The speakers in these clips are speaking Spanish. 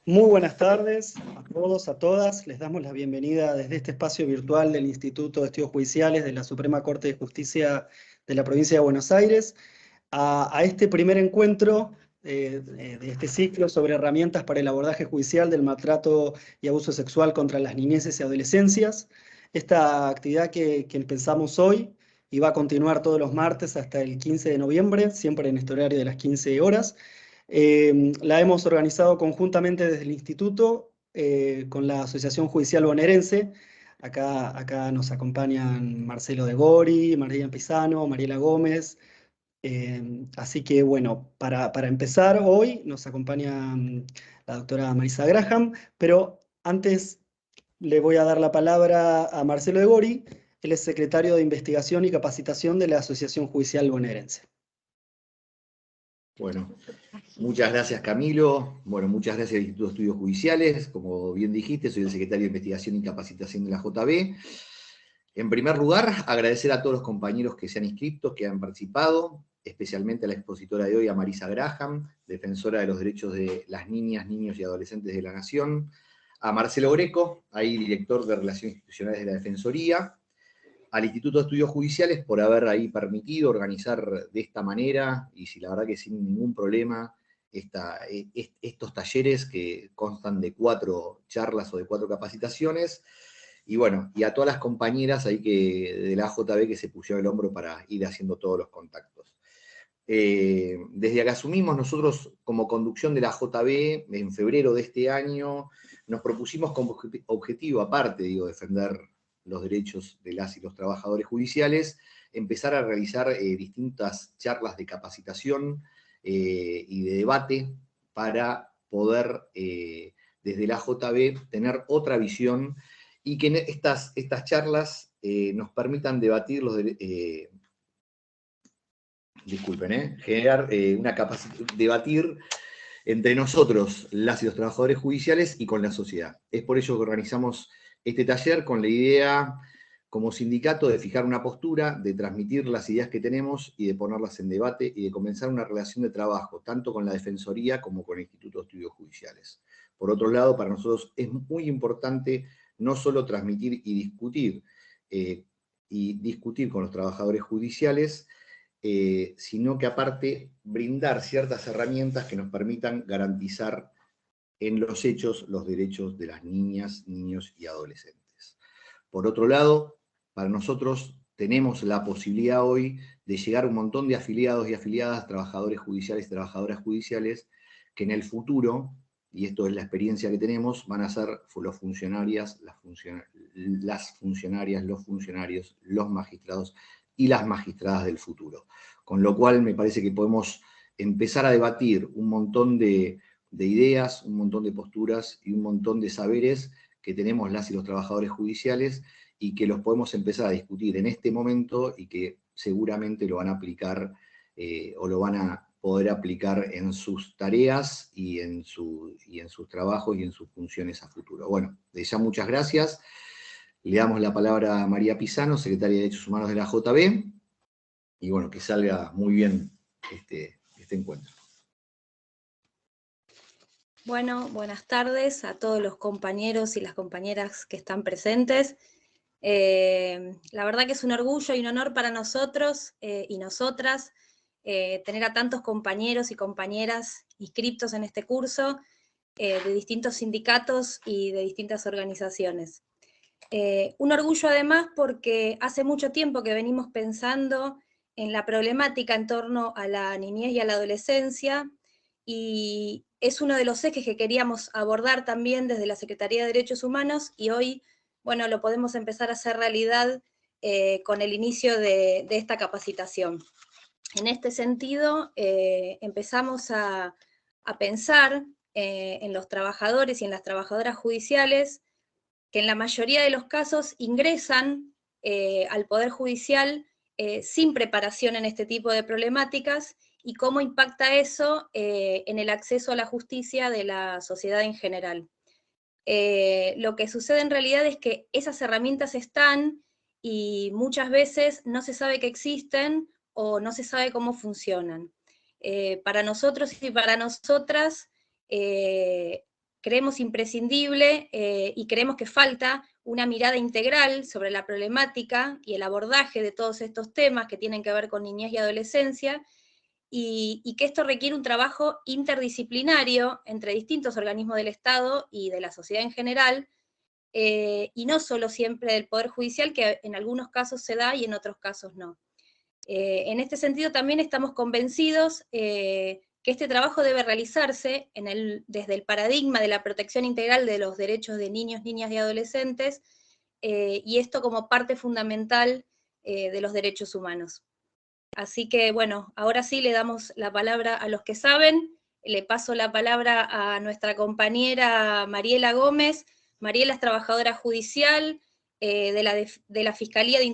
Muy buenas tardes a todos, a todas. Les damos la bienvenida desde este espacio virtual del Instituto de Estudios Judiciales de la Suprema Corte de Justicia de la Provincia de Buenos Aires a este primer encuentro de este ciclo sobre herramientas para el abordaje judicial del maltrato y abuso sexual contra las niñeces y adolescencias. Esta actividad que empezamos hoy y va a continuar todos los martes hasta el 15 de noviembre, siempre en este horario de las 15 horas. La hemos organizado conjuntamente desde el Instituto con la Asociación Judicial Bonaerense. Acá nos acompañan Marcelo de Gori, María Pisano, Mariela Gómez. Así que bueno, para empezar hoy nos acompaña la doctora Marisa Graham, pero antes le voy a dar la palabra a Marcelo de Gori. Él es secretario de Investigación y Capacitación de la Asociación Judicial Bonaerense. Bueno, muchas gracias Camilo. Bueno, muchas gracias al Instituto de Estudios Judiciales. Como bien dijiste, soy el secretario de Investigación y Capacitación de la JB. En primer lugar, agradecer a todos los compañeros que se han inscrito, que han participado, especialmente a la expositora de hoy, a Marisa Graham, defensora de los derechos de las niñas, niños y adolescentes de la Nación, a Marcelo Greco, ahí director de Relaciones Institucionales de la Defensoría, al Instituto de Estudios Judiciales por haber ahí permitido organizar de esta manera, y la verdad que sin ningún problema, estos talleres que constan de 4 charlas o de 4 capacitaciones, y bueno, y a todas las compañeras ahí de la AJB que se pusieron el hombro para ir haciendo todos los contactos. Desde que asumimos nosotros como conducción de la JB, en febrero de este año, nos propusimos como objetivo, aparte, defender los derechos de las y los trabajadores judiciales, empezar a realizar distintas charlas de capacitación y de debate para poder, desde la JB, tener otra visión y que estas charlas nos permitan debatir generar debatir entre nosotros, las y los trabajadores judiciales, y con la sociedad. Es por ello que organizamos este taller con la idea, como sindicato, de fijar una postura, de transmitir las ideas que tenemos y de ponerlas en debate y de comenzar una relación de trabajo, tanto con la Defensoría como con el Instituto de Estudios Judiciales. Por otro lado, para nosotros es muy importante no solo transmitir y discutir con los trabajadores judiciales, sino que aparte brindar ciertas herramientas que nos permitan garantizar en los hechos los derechos de las niñas, niños y adolescentes. Por otro lado, para nosotros tenemos la posibilidad hoy de llegar a un montón de afiliados y afiliadas, trabajadores judiciales y trabajadoras judiciales, que en el futuro, y esto es la experiencia que tenemos, van a ser los funcionarias, las funcionarias, los funcionarios, los magistrados y las magistradas del futuro. Con lo cual me parece que podemos empezar a debatir un montón de ideas, un montón de posturas y un montón de saberes que tenemos las y los trabajadores judiciales y que los podemos empezar a discutir en este momento y que seguramente lo van a aplicar o lo van a poder aplicar en sus tareas y en sus trabajos y en sus funciones a futuro. Bueno, desde ya muchas gracias. Le damos la palabra a María Pisano, secretaria de Derechos Humanos de la JB, y bueno, que salga muy bien este encuentro. Bueno, buenas tardes a todos los compañeros y las compañeras que están presentes. La verdad que es un orgullo y un honor para nosotros y nosotras tener a tantos compañeros y compañeras inscriptos en este curso de distintos sindicatos y de distintas organizaciones. Un orgullo además porque hace mucho tiempo que venimos pensando en la problemática en torno a la niñez y a la adolescencia, y es uno de los ejes que queríamos abordar también desde la Secretaría de Derechos Humanos, y hoy, bueno, lo podemos empezar a hacer realidad con el inicio de esta capacitación. En este sentido, empezamos a pensar en los trabajadores y en las trabajadoras judiciales, que en la mayoría de los casos ingresan al Poder Judicial sin preparación en este tipo de problemáticas, y cómo impacta eso en el acceso a la justicia de la sociedad en general. Lo que sucede en realidad es que esas herramientas están y muchas veces no se sabe que existen o no se sabe cómo funcionan. Para nosotros y para nosotras, creemos imprescindible y creemos que falta una mirada integral sobre la problemática y el abordaje de todos estos temas que tienen que ver con niñez y adolescencia, y que esto requiere un trabajo interdisciplinario entre distintos organismos del Estado y de la sociedad en general, y no solo siempre del Poder Judicial, que en algunos casos se da y en otros casos no. En este sentido también estamos convencidos que este trabajo debe realizarse desde el paradigma de la protección integral de los derechos de niños, niñas y adolescentes, y esto como parte fundamental de los derechos humanos. Así que, bueno, ahora sí le damos la palabra a los que saben. Le paso la palabra a nuestra compañera Mariela Gómez. Mariela es trabajadora judicial de la Fiscalía de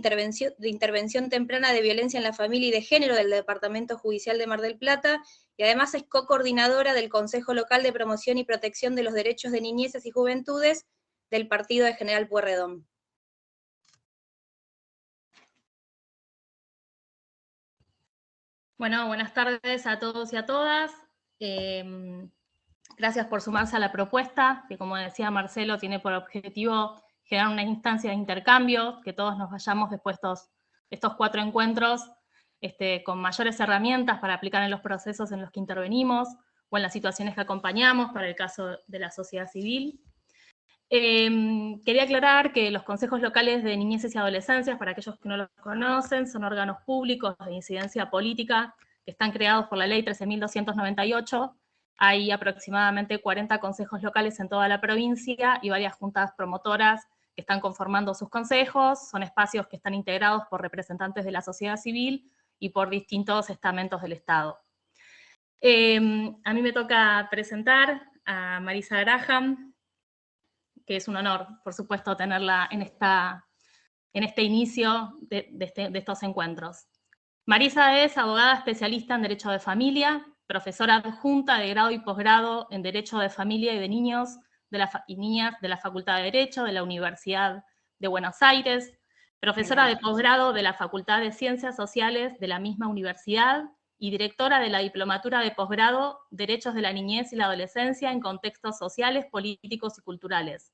Intervención Temprana de Violencia en la Familia y de Género del Departamento Judicial de Mar del Plata, y además es co-coordinadora del Consejo Local de Promoción y Protección de los Derechos de Niñeces y Juventudes del Partido de General Pueyrredón. Bueno, buenas tardes a todos y a todas. Gracias por sumarse a la propuesta, que como decía Marcelo, tiene por objetivo generar una instancia de intercambio, que todos nos vayamos después de estos 4 encuentros con mayores herramientas para aplicar en los procesos en los que intervenimos o en las situaciones que acompañamos para el caso de la sociedad civil. Quería aclarar que los consejos locales de niñeces y adolescencias, para aquellos que no los conocen, son órganos públicos de incidencia política que están creados por la ley 13.298. Hay aproximadamente 40 consejos locales en toda la provincia y varias juntas promotoras que están conformando sus consejos. Son espacios que están integrados por representantes de la sociedad civil y por distintos estamentos del Estado. A mí me toca presentar a Marisa Graham, que es un honor, por supuesto, tenerla en este inicio de estos encuentros. Marisa es abogada especialista en Derecho de Familia, profesora adjunta de grado y posgrado en Derecho de Familia y de Niños y Niñas de la Facultad de Derecho de la Universidad de Buenos Aires, profesora de posgrado de la Facultad de Ciencias Sociales de la misma universidad y directora de la Diplomatura de Posgrado Derechos de la Niñez y la Adolescencia en Contextos Sociales, Políticos y Culturales.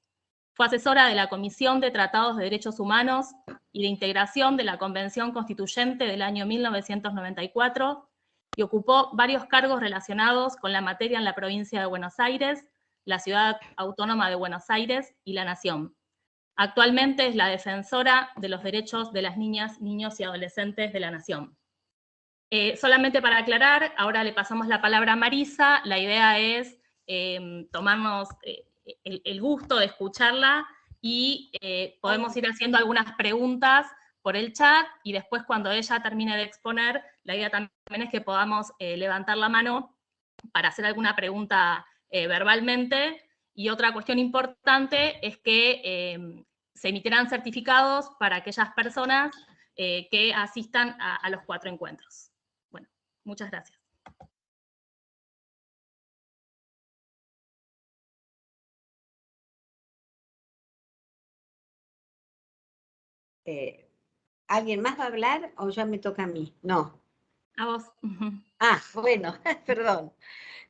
Fue asesora de la Comisión de Tratados de Derechos Humanos y de Integración de la Convención Constituyente del año 1994 y ocupó varios cargos relacionados con la materia en la provincia de Buenos Aires, la Ciudad Autónoma de Buenos Aires y la Nación. Actualmente es la defensora de los derechos de las niñas, niños y adolescentes de la Nación. Solamente para aclarar, ahora le pasamos la palabra a Marisa. La idea es tomarnos el gusto de escucharla y podemos ir haciendo algunas preguntas por el chat y después cuando ella termine de exponer, la idea también es que podamos levantar la mano para hacer alguna pregunta verbalmente. Y otra cuestión importante es que se emitirán certificados para aquellas personas que asistan a los 4 encuentros. Bueno, muchas gracias. ¿Alguien más va a hablar o ya me toca a mí? No. A vos. Ah, bueno, perdón.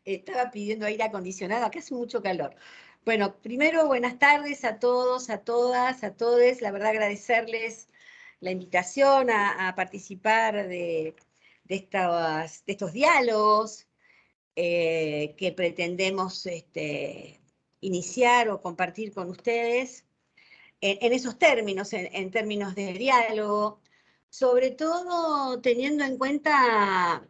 Estaba pidiendo aire acondicionado, acá hace mucho calor. Bueno, primero, buenas tardes a todos, a todas, a todes. La verdad, agradecerles la invitación a participar de estos diálogos que pretendemos iniciar o compartir con ustedes en esos términos, en términos de diálogo, sobre todo teniendo en cuenta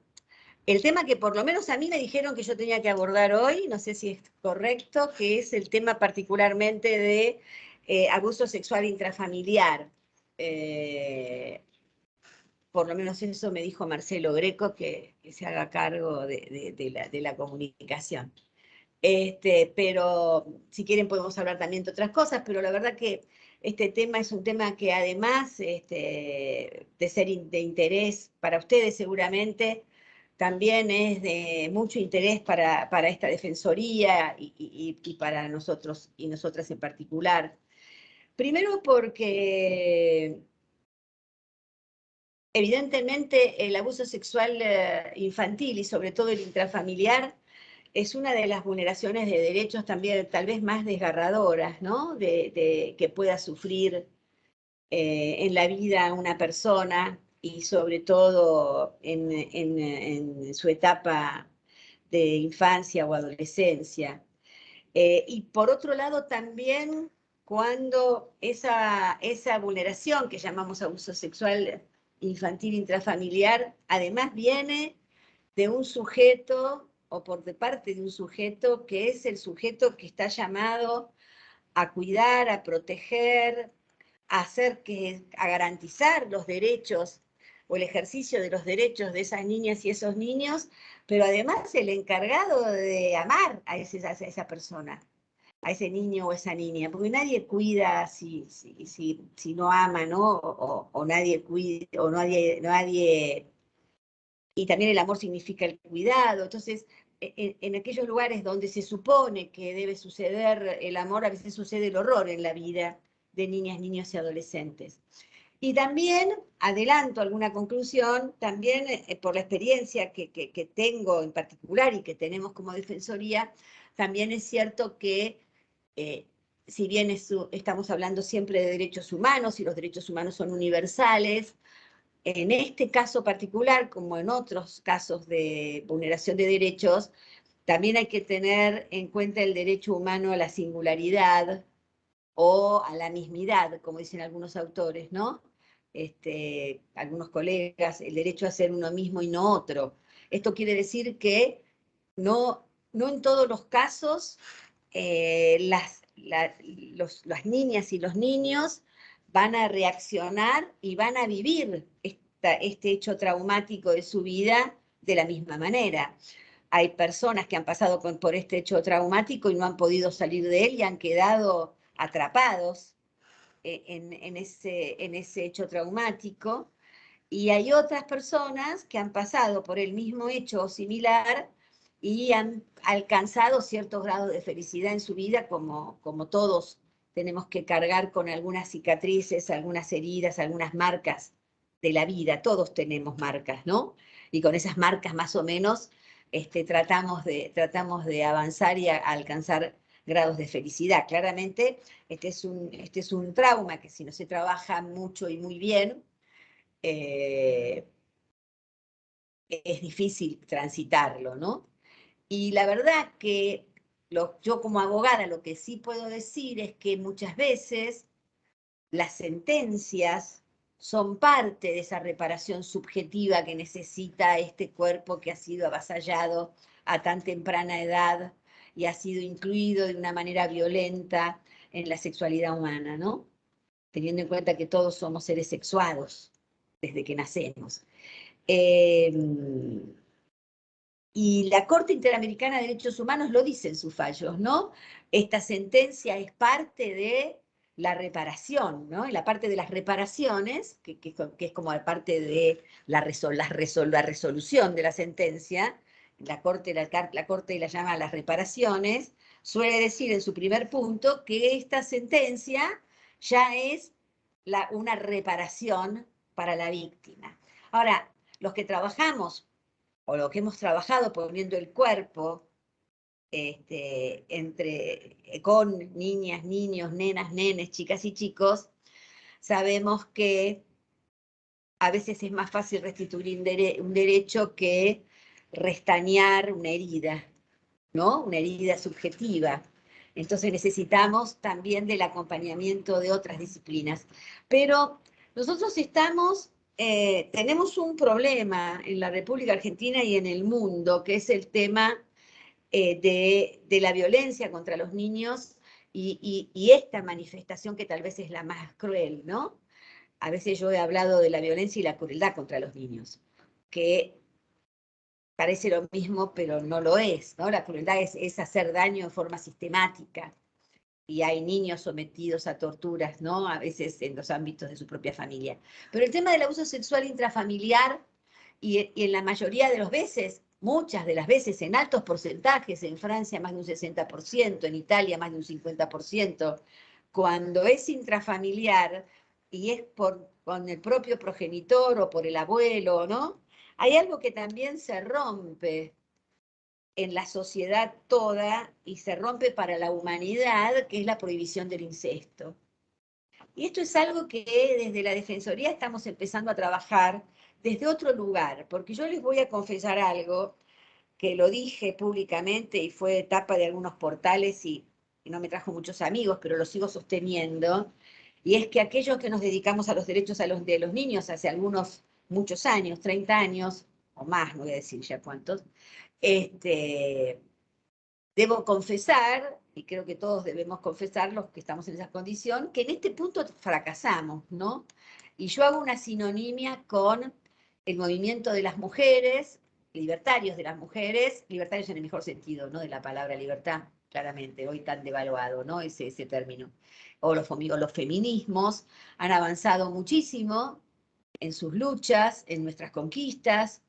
el tema que por lo menos a mí me dijeron que yo tenía que abordar hoy, no sé si es correcto, que es el tema particularmente de abuso sexual intrafamiliar. Por lo menos eso me dijo Marcelo Greco, que se haga cargo de la comunicación. Pero si quieren podemos hablar también de otras cosas, pero la verdad que este tema es un tema que además de ser de interés para ustedes seguramente, también es de mucho interés para esta defensoría y para nosotros y nosotras en particular. Primero porque evidentemente el abuso sexual infantil y sobre todo el intrafamiliar es una de las vulneraciones de derechos también tal vez más desgarradoras, ¿no? Que pueda sufrir en la vida una persona y sobre todo en su etapa de infancia o adolescencia. Y por otro lado también cuando esa vulneración que llamamos abuso sexual infantil intrafamiliar, además viene de un sujeto o por de parte de un sujeto que es el sujeto que está llamado a cuidar, a proteger, a garantizar los derechos o el ejercicio de los derechos de esas niñas y esos niños, pero además el encargado de amar a esa persona, a ese niño o esa niña, porque nadie cuida si no ama, ¿no? O nadie cuida, o nadie, y también el amor significa el cuidado, entonces en aquellos lugares donde se supone que debe suceder el amor, a veces sucede el horror en la vida de niñas, niños y adolescentes. Y también, adelanto alguna conclusión, también por la experiencia que tengo en particular y que tenemos como Defensoría, también es cierto que si bien estamos hablando siempre de derechos humanos y los derechos humanos son universales, en este caso particular, como en otros casos de vulneración de derechos, también hay que tener en cuenta el derecho humano a la singularidad o a la mismidad, como dicen algunos autores, ¿no? Algunos colegas, el derecho a ser uno mismo y no otro. Esto quiere decir que no en todos los casos las niñas y los niños van a reaccionar y van a vivir este hecho traumático de su vida de la misma manera. Hay personas que han pasado por este hecho traumático y no han podido salir de él y han quedado atrapados en ese hecho traumático. Y hay otras personas que han pasado por el mismo hecho o similar y han alcanzado ciertos grados de felicidad en su vida, como todos tenemos que cargar con algunas cicatrices, algunas heridas, algunas marcas de la vida. Todos tenemos marcas, ¿no? Y con esas marcas más o menos tratamos de avanzar y alcanzar grados de felicidad. Claramente, este es un trauma que si no se trabaja mucho y muy bien, es difícil transitarlo, ¿no? Y la verdad que yo como abogada lo que sí puedo decir es que muchas veces las sentencias son parte de esa reparación subjetiva que necesita este cuerpo que ha sido avasallado a tan temprana edad y ha sido incluido de una manera violenta en la sexualidad humana, ¿no? Teniendo en cuenta que todos somos seres sexuados desde que nacemos. Y la Corte Interamericana de Derechos Humanos lo dice en sus fallos, ¿no? Esta sentencia es parte de la reparación, ¿no? En la parte de las reparaciones, que es como la parte de la resolución de la sentencia, la Corte la llama las reparaciones, suele decir en su primer punto que esta sentencia ya es una reparación para la víctima. Ahora, los que trabajamos o lo que hemos trabajado poniendo el cuerpo con niñas, niños, nenas, nenes, chicas y chicos, sabemos que a veces es más fácil restituir un derecho que restañar una herida, ¿no? Una herida subjetiva. Entonces necesitamos también del acompañamiento de otras disciplinas. Pero nosotros tenemos un problema en la República Argentina y en el mundo, que es el tema de la violencia contra los niños y esta manifestación que tal vez es la más cruel, ¿no? A veces yo he hablado de la violencia y la crueldad contra los niños, que parece lo mismo, pero no lo es, ¿no? La crueldad es hacer daño de forma sistemática. Y hay niños sometidos a torturas, ¿no? A veces en los ámbitos de su propia familia. Pero el tema del abuso sexual intrafamiliar, y en la mayoría de las veces, muchas de las veces, en altos porcentajes, en Francia más de un 60%, en Italia más de un 50%, cuando es intrafamiliar y es con el propio progenitor o por el abuelo, ¿no? Hay algo que también se rompe, en la sociedad toda y se rompe para la humanidad, que es la prohibición del incesto. Y esto es algo que desde la Defensoría estamos empezando a trabajar desde otro lugar, porque yo les voy a confesar algo que lo dije públicamente y fue etapa de algunos portales y no me trajo muchos amigos, pero lo sigo sosteniendo, y es que aquellos que nos dedicamos a los derechos de los niños hace muchos años, 30 años, o más, no voy a decir ya cuántos, debo confesar, y creo que todos debemos confesar los que estamos en esa condición, que en este punto fracasamos, ¿no? Y yo hago una sinonimia con el movimiento de las mujeres, libertarios de las mujeres, libertarios en el mejor sentido, ¿no? De la palabra libertad, claramente, hoy tan devaluado, ¿no? Ese término. O los feminismos han avanzado muchísimo en sus luchas, en nuestras conquistas,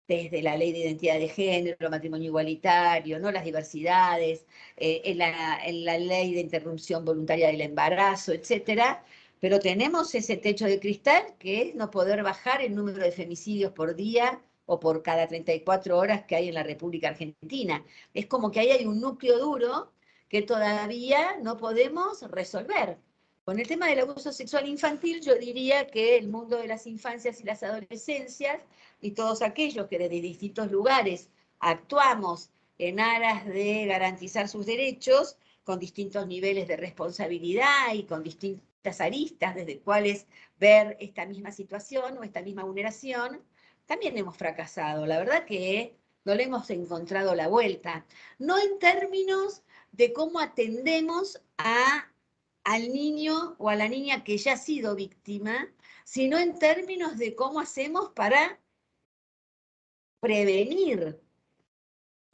desde la ley de identidad de género, el matrimonio igualitario, ¿no? Las diversidades, en la ley de interrupción voluntaria del embarazo, etcétera. Pero tenemos ese techo de cristal que es no poder bajar el número de femicidios por día o por cada 34 horas que hay en la República Argentina. Es como que ahí hay un núcleo duro que todavía no podemos resolver. Con el tema del abuso sexual infantil, yo diría que el mundo de las infancias y las adolescencias y todos aquellos que desde distintos lugares actuamos en aras de garantizar sus derechos, con distintos niveles de responsabilidad y con distintas aristas desde cuales ver esta misma situación o esta misma vulneración, también hemos fracasado. La verdad que no le hemos encontrado la vuelta. No en términos de cómo atendemos al niño o a la niña que ya ha sido víctima, sino en términos de cómo hacemos para prevenir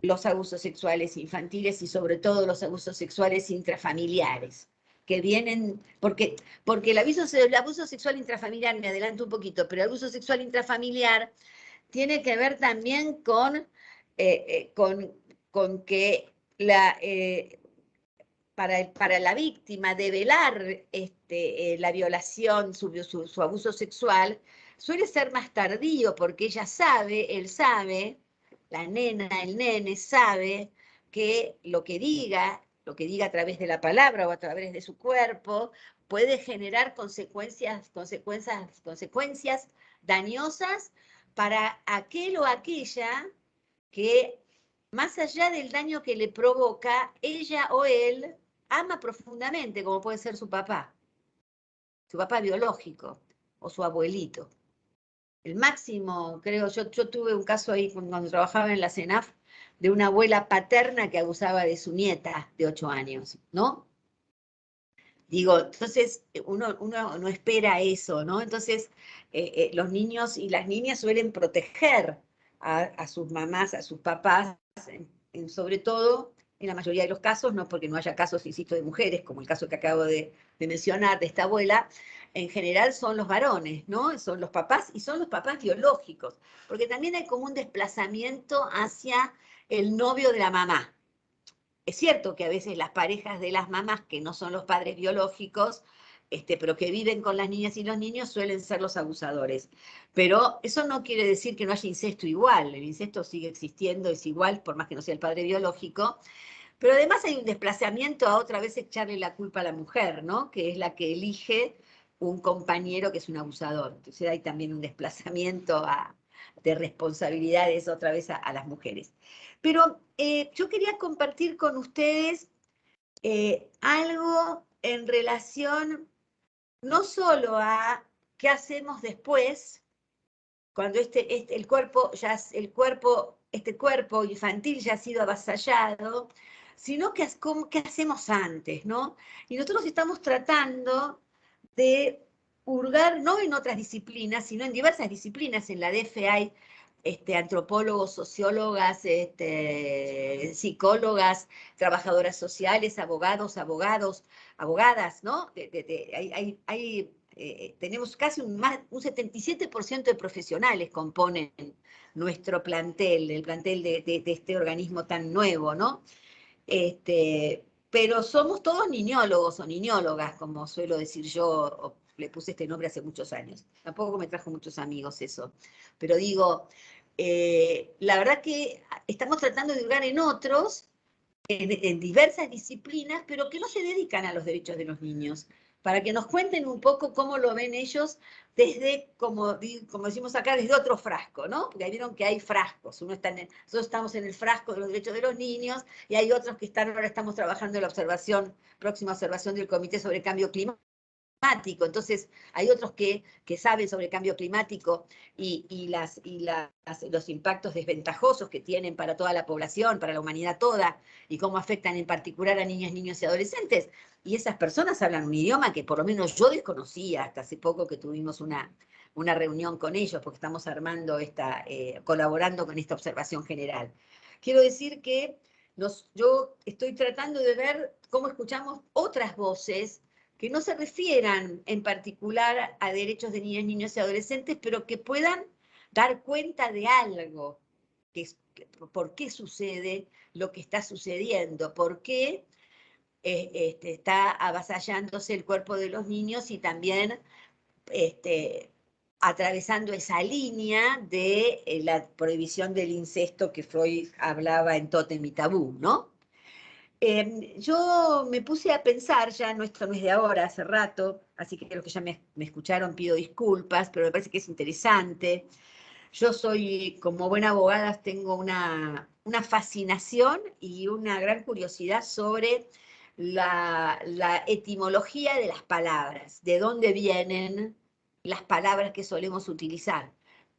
los abusos sexuales infantiles y sobre todo los abusos sexuales intrafamiliares, que vienen, porque el abuso sexual intrafamiliar, me adelanto un poquito, pero el abuso sexual intrafamiliar tiene que ver también con que para la víctima develar la violación, su abuso sexual, suele ser más tardío porque ella sabe, él sabe, la nena, el nene sabe que lo que diga a través de la palabra o a través de su cuerpo, puede generar consecuencias dañosas para aquel o aquella que, más allá del daño que le provoca, ella o él ama profundamente, como puede ser su papá biológico o su abuelito. El máximo, creo, yo tuve un caso ahí cuando trabajaba en la CENAF de una abuela paterna que abusaba de su nieta de 8 años, ¿no? Digo, entonces uno no espera eso, ¿no? Entonces los niños y las niñas suelen proteger a sus mamás, a sus papás, sobre todo, en la mayoría de los casos, no porque no haya casos, insisto, de mujeres, como el caso que acabo de mencionar de esta abuela, en general son los varones, ¿no? Son los papás y son los papás biológicos, porque también hay como un desplazamiento hacia el novio de la mamá. Es cierto que a veces las parejas de las mamás, que no son los padres biológicos, pero que viven con las niñas y los niños, suelen ser los abusadores. Pero eso no quiere decir que no haya incesto igual. El incesto sigue existiendo, es igual, por más que no sea el padre biológico. Pero además hay un desplazamiento a otra vez echarle la culpa a la mujer, ¿no? Que es la que elige un compañero que es un abusador. Entonces hay también un desplazamiento de responsabilidades otra vez a las mujeres. Pero yo quería compartir con ustedes algo en relación no solo a qué hacemos después, cuando este cuerpo infantil ya ha sido avasallado, sino qué hacemos antes, ¿no? Y nosotros estamos tratando de hurgar, no en otras disciplinas, sino en diversas disciplinas. En la DF hay antropólogos, sociólogas, psicólogas, trabajadoras sociales, abogadas, ¿no? Tenemos casi un 77% de profesionales componen nuestro plantel, el plantel de este organismo tan nuevo, ¿no? Pero somos todos niñólogos o niñólogas, como suelo decir yo, le puse este nombre hace muchos años. Tampoco me trajo muchos amigos eso. Pero digo, la verdad que estamos tratando de divulgar en otros, en diversas disciplinas, pero que no se dedican a los derechos de los niños, para que nos cuenten un poco cómo lo ven ellos desde, como decimos acá, desde otro frasco, ¿no? Porque ahí vieron que hay frascos, nosotros estamos en el frasco de los derechos de los niños, y hay otros que ahora estamos trabajando en la próxima observación del Comité sobre Cambio Climático. Entonces, hay otros que saben sobre el cambio climático y los impactos desventajosos que tienen para toda la población, para la humanidad toda, y cómo afectan en particular a niñas, niños y adolescentes. Y esas personas hablan un idioma que por lo menos yo desconocía hasta hace poco que tuvimos una reunión con ellos, porque estamos armando colaborando con esta observación general. Quiero decir que yo estoy tratando de ver cómo escuchamos otras voces que no se refieran en particular a derechos de niñas, niños y adolescentes, pero que puedan dar cuenta de algo, por qué sucede lo que está sucediendo, por qué está avasallándose el cuerpo de los niños y también atravesando esa línea de la prohibición del incesto que Freud hablaba en Tótem y Tabú, ¿no? Yo me puse a pensar, esto no es de ahora, hace rato, así que los que ya me escucharon pido disculpas, pero me parece que es interesante. Yo soy, como buena abogada, tengo una fascinación y una gran curiosidad sobre la etimología de las palabras, de dónde vienen las palabras que solemos utilizar,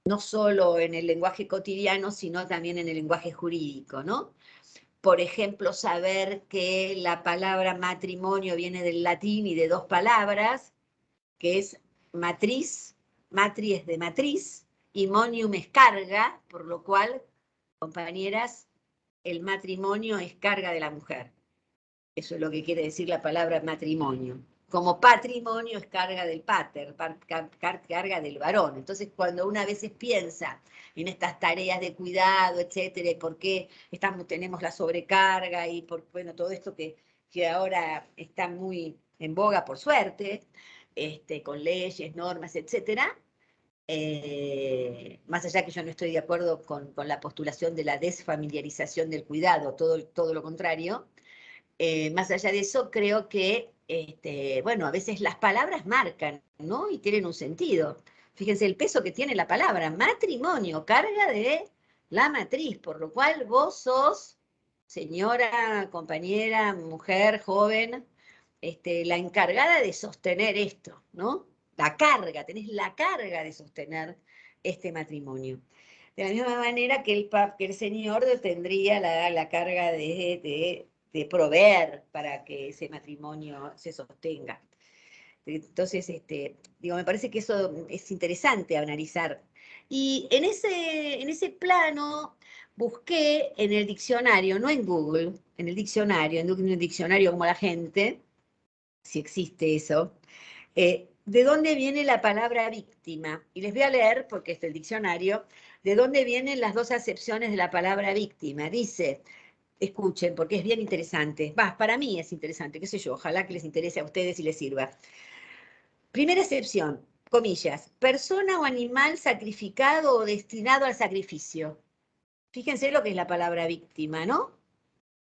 no solo en el lenguaje cotidiano, sino también en el lenguaje jurídico, ¿no? Por ejemplo, saber que la palabra matrimonio viene del latín y de dos palabras, que es matriz, matri es de matriz, y monium es carga, por lo cual, compañeras, el matrimonio es carga de la mujer. Eso es lo que quiere decir la palabra matrimonio. Como patrimonio es carga del pater, carga del varón. Entonces, cuando una a veces piensa en estas tareas de cuidado, etcétera, y por qué tenemos la sobrecarga y bueno, todo esto que ahora está muy en boga, por suerte, con leyes, normas, etcétera, más allá que yo no estoy de acuerdo con la postulación de la desfamiliarización del cuidado, todo lo contrario. Más allá de eso, creo que, bueno, a veces las palabras marcan, ¿no? Y tienen un sentido. Fíjense el peso que tiene la palabra, matrimonio, carga de la matriz, por lo cual vos sos, señora, compañera, mujer, joven, la encargada de sostener esto, ¿no? La carga, tenés la carga de sostener este matrimonio. De la misma manera que el señor tendría la carga de proveer para que ese matrimonio se sostenga. Entonces, me parece que eso es interesante analizar. Y en ese plano busqué en el diccionario, no en Google, en el diccionario como la gente, si existe eso, de dónde viene la palabra víctima. Y les voy a leer, porque es el diccionario, de dónde vienen las dos acepciones de la palabra víctima. Dice, escuchen, porque es bien interesante. Para mí es interesante, qué sé yo, ojalá que les interese a ustedes y les sirva. Primera acepción, comillas, persona o animal sacrificado o destinado al sacrificio. Fíjense lo que es la palabra víctima, ¿no?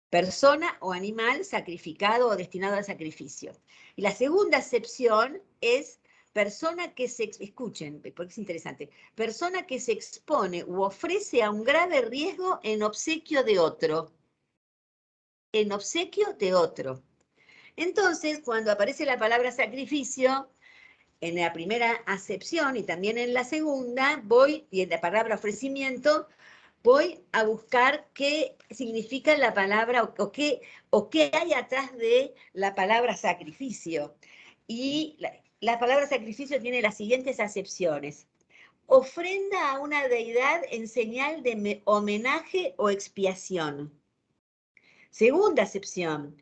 Persona o animal sacrificado o destinado al sacrificio. Y la segunda acepción es persona que escuchen, porque es interesante, persona que se expone u ofrece a un grave riesgo en obsequio de otro. En obsequio de otro. Entonces, cuando aparece la palabra sacrificio, en la primera acepción y también en la segunda, y en la palabra ofrecimiento, voy a buscar qué significa la palabra o qué hay atrás de la palabra sacrificio. Y la palabra sacrificio tiene las siguientes acepciones. Ofrenda a una deidad en señal de homenaje o expiación. Segunda acepción.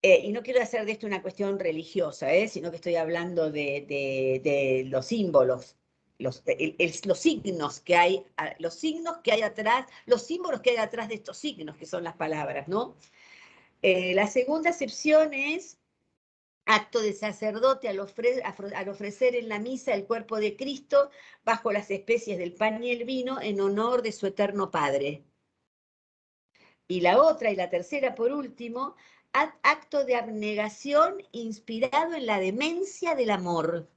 Y no quiero hacer de esto una cuestión religiosa, sino que estoy hablando de los símbolos. Los signos que hay, atrás, los símbolos que hay atrás de estos signos, que son las palabras, ¿no? La segunda acepción es acto de sacerdote al ofrecer en la misa el cuerpo de Cristo bajo las especies del pan y el vino en honor de su eterno Padre. Y la otra, y la tercera por último, acto de abnegación inspirado en la demencia del amor.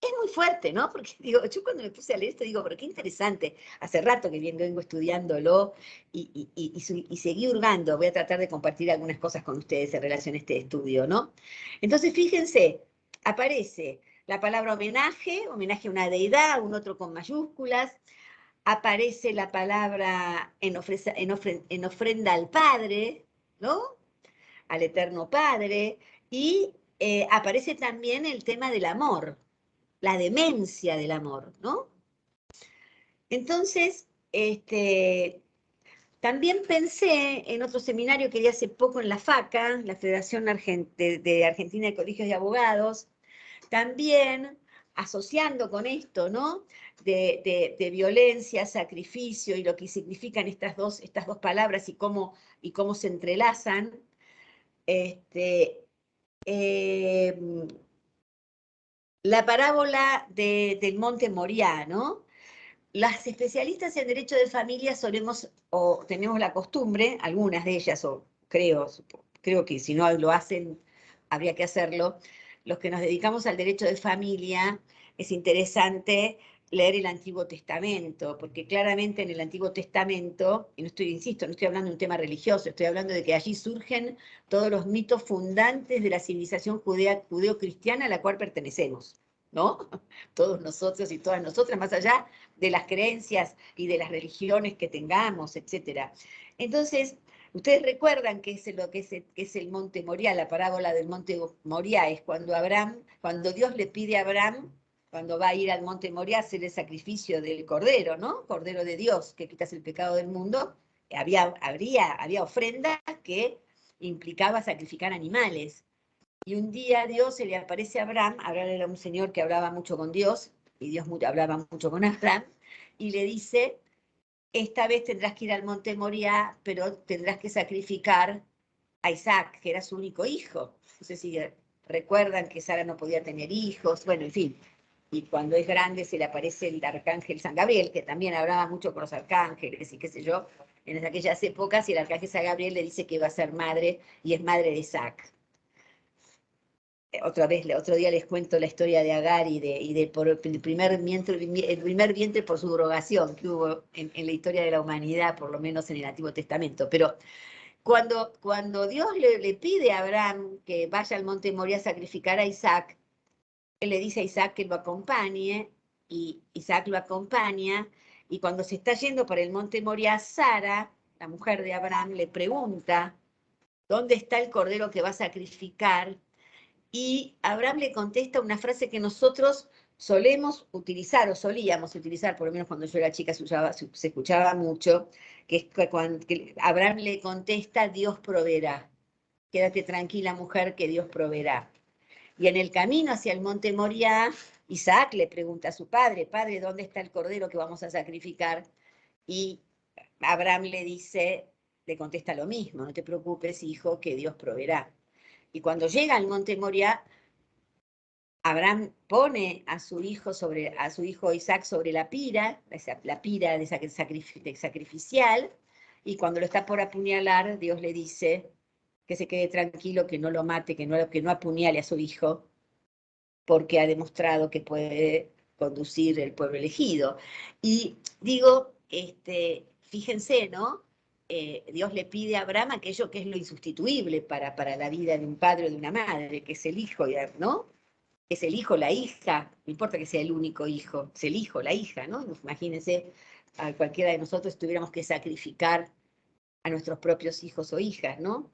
Es muy fuerte, ¿no? Porque digo, yo cuando me puse a leer esto digo, pero qué interesante. Hace rato que vengo estudiándolo y seguí hurgando. Voy a tratar de compartir algunas cosas con ustedes en relación a este estudio, ¿no? Entonces, fíjense, aparece la palabra homenaje, homenaje a una deidad, un otro con mayúsculas. Aparece la palabra en ofrenda al Padre, ¿no? Al Eterno Padre. Y aparece también el tema del amor, la demencia del amor, ¿no? Entonces, también pensé en otro seminario que di hace poco en la FACA, la Federación de Argentina de Colegios de Abogados, también asociando con esto, ¿no? De violencia, sacrificio y lo que significan estas dos palabras y cómo se entrelazan. La parábola del Monte Moriah, ¿no? Las especialistas en derecho de familia solemos, o tenemos la costumbre, algunas de ellas, o creo que si no lo hacen, habría que hacerlo, los que nos dedicamos al derecho de familia, es interesante leer el Antiguo Testamento, porque claramente en el Antiguo Testamento, y insisto, no estoy hablando de un tema religioso, estoy hablando de que allí surgen todos los mitos fundantes de la civilización judeo-cristiana a la cual pertenecemos, ¿no? Todos nosotros y todas nosotras, más allá de las creencias y de las religiones que tengamos, etc. Entonces, ustedes recuerdan que es lo que es el Monte Moriah, la parábola del Monte Moriah, es cuando Dios le pide a Abraham, cuando va a ir al Monte Moriah a hacer el sacrificio del Cordero, ¿no? Cordero de Dios, que quitas el pecado del mundo, había ofrendas que implicaba sacrificar animales. Y un día Dios se le aparece a Abraham era un señor que hablaba mucho con Dios, y Dios hablaba mucho con Abraham, y le dice, esta vez tendrás que ir al Monte Moriah, pero tendrás que sacrificar a Isaac, que era su único hijo. No sé si recuerdan que Sara no podía tener hijos, bueno, en fin. Y cuando es grande se le aparece el arcángel San Gabriel, que también hablaba mucho con los arcángeles y qué sé yo, en aquellas épocas, y el arcángel San Gabriel le dice que va a ser madre, y es madre de Isaac. Otro día les cuento la historia de Agar por el primer vientre por subrogación que hubo en la historia de la humanidad, por lo menos en el Antiguo Testamento. Pero cuando Dios le pide a Abraham que vaya al monte Moriah a sacrificar a Isaac, él le dice a Isaac que lo acompañe, y Isaac lo acompaña, y cuando se está yendo para el monte Moriah, Sara, la mujer de Abraham, le pregunta, ¿dónde está el cordero que va a sacrificar? Y Abraham le contesta una frase que nosotros solemos utilizar, o solíamos utilizar, por lo menos cuando yo era chica se escuchaba mucho, que es cuando Abraham le contesta, Dios proveerá. Quédate tranquila, mujer, que Dios proveerá. Y en el camino hacia el monte Moriah, Isaac le pregunta a su padre, padre, ¿dónde está el cordero que vamos a sacrificar? Y Abraham le contesta lo mismo, no te preocupes, hijo, que Dios proveerá. Y cuando llega al monte Moriah, Abraham pone a su hijo Isaac sobre la pira sacrificial, y cuando lo está por apuñalar, Dios le dice que se quede tranquilo, que no lo mate, que no apuñale a su hijo, porque ha demostrado que puede conducir el pueblo elegido. Y digo, fíjense, ¿no? Dios le pide a Abraham aquello que es lo insustituible para la vida de un padre o de una madre, que es el hijo, ¿no? Es el hijo, la hija, no importa que sea el único hijo, es el hijo, la hija, ¿no? Imagínense, a cualquiera de nosotros tuviéramos que sacrificar a nuestros propios hijos o hijas, ¿no?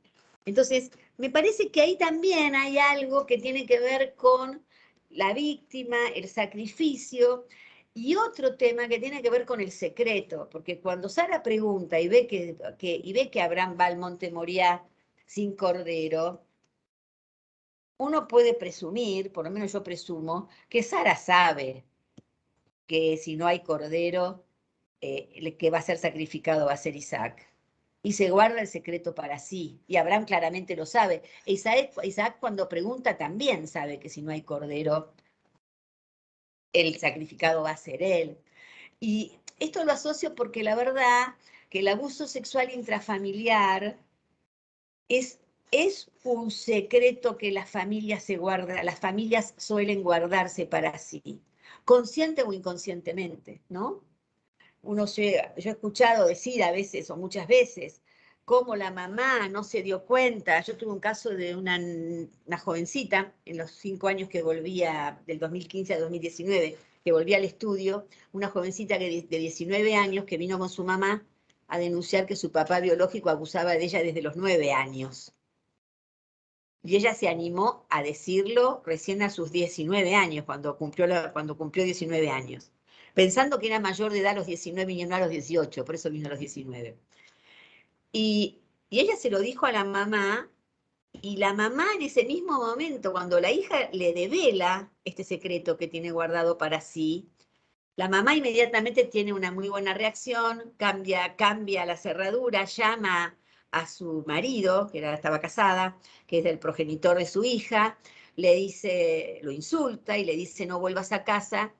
Entonces, me parece que ahí también hay algo que tiene que ver con la víctima, el sacrificio, y otro tema que tiene que ver con el secreto, porque cuando Sara pregunta y ve que Abraham va al monte Moriah sin cordero, uno puede presumir, por lo menos yo presumo, que Sara sabe que si no hay cordero, el que va a ser sacrificado va a ser Isaac. Y se guarda el secreto para sí. Y Abraham claramente lo sabe. Isaac cuando pregunta también sabe que si no hay cordero, el sacrificado va a ser él. Y esto lo asocio porque la verdad que el abuso sexual intrafamiliar es un secreto que las familias suelen guardarse para sí, consciente o inconscientemente, ¿no? Yo he escuchado decir a veces o muchas veces cómo la mamá no se dio cuenta. Yo tuve un caso de una jovencita en los 5 años que volvía, del 2015 a 2019, que volvía al estudio, una jovencita de 19 años que vino con su mamá a denunciar que su papá biológico abusaba de ella desde los 9 años. Y ella se animó a decirlo recién a sus 19 años, cuando cumplió 19 años, pensando que era mayor de edad a los 19 y no a los 18, por eso vino a los 19. Y ella se lo dijo a la mamá, y la mamá en ese mismo momento, cuando la hija le devela este secreto que tiene guardado para sí, la mamá inmediatamente tiene una muy buena reacción, cambia la cerradura, llama a su marido, que estaba casada, que es el progenitor de su hija, le dice, lo insulta y le dice: no vuelvas a casa,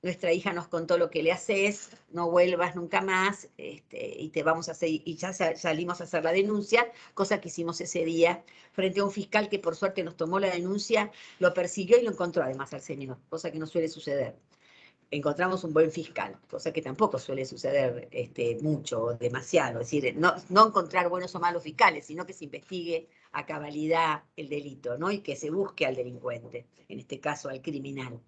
nuestra hija nos contó lo que le haces, no vuelvas nunca más, y te vamos a hacer, y ya salimos a hacer la denuncia, cosa que hicimos ese día, frente a un fiscal que por suerte nos tomó la denuncia, lo persiguió y lo encontró además al señor, cosa que no suele suceder. Encontramos un buen fiscal, cosa que tampoco suele suceder mucho o demasiado. Es decir, no encontrar buenos o malos fiscales, sino que se investigue a cabalidad el delito, ¿no? Y que se busque al delincuente, en este caso al criminal.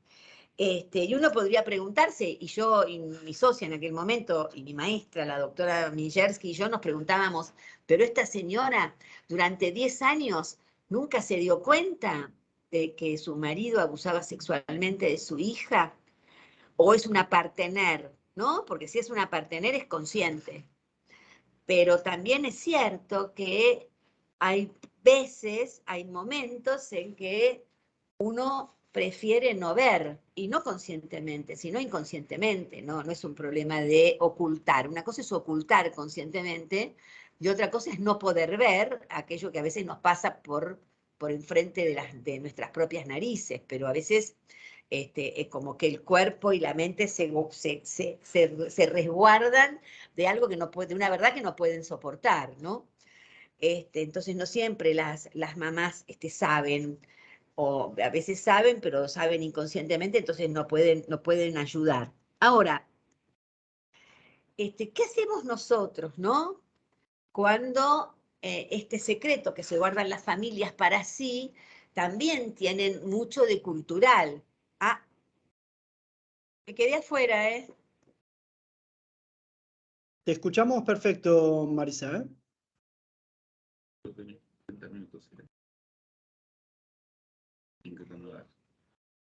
Y uno podría preguntarse, y yo y mi socia en aquel momento, y mi maestra, la doctora Mijersky, y yo nos preguntábamos, pero esta señora durante 10 años nunca se dio cuenta de que su marido abusaba sexualmente de su hija, o es una partener, ¿no? Porque si es una partener es consciente. Pero también es cierto que hay veces, hay momentos en que uno prefiere no ver, y no conscientemente, sino inconscientemente, ¿no? No es un problema de ocultar. Una cosa es ocultar conscientemente, y otra cosa es no poder ver aquello que a veces nos pasa por enfrente de nuestras propias narices, pero a veces es como que el cuerpo y la mente se resguardan de algo que no puede, de una verdad que no pueden soportar, ¿no? Entonces no siempre las mamás saben, o a veces saben, pero saben inconscientemente, entonces no pueden ayudar. Ahora, ¿qué hacemos nosotros, no? Cuando este secreto que se guardan las familias para sí, también tienen mucho de cultural. Ah, me quedé afuera, ¿eh? Te escuchamos perfecto, Marisa, ¿eh? 30 minutos.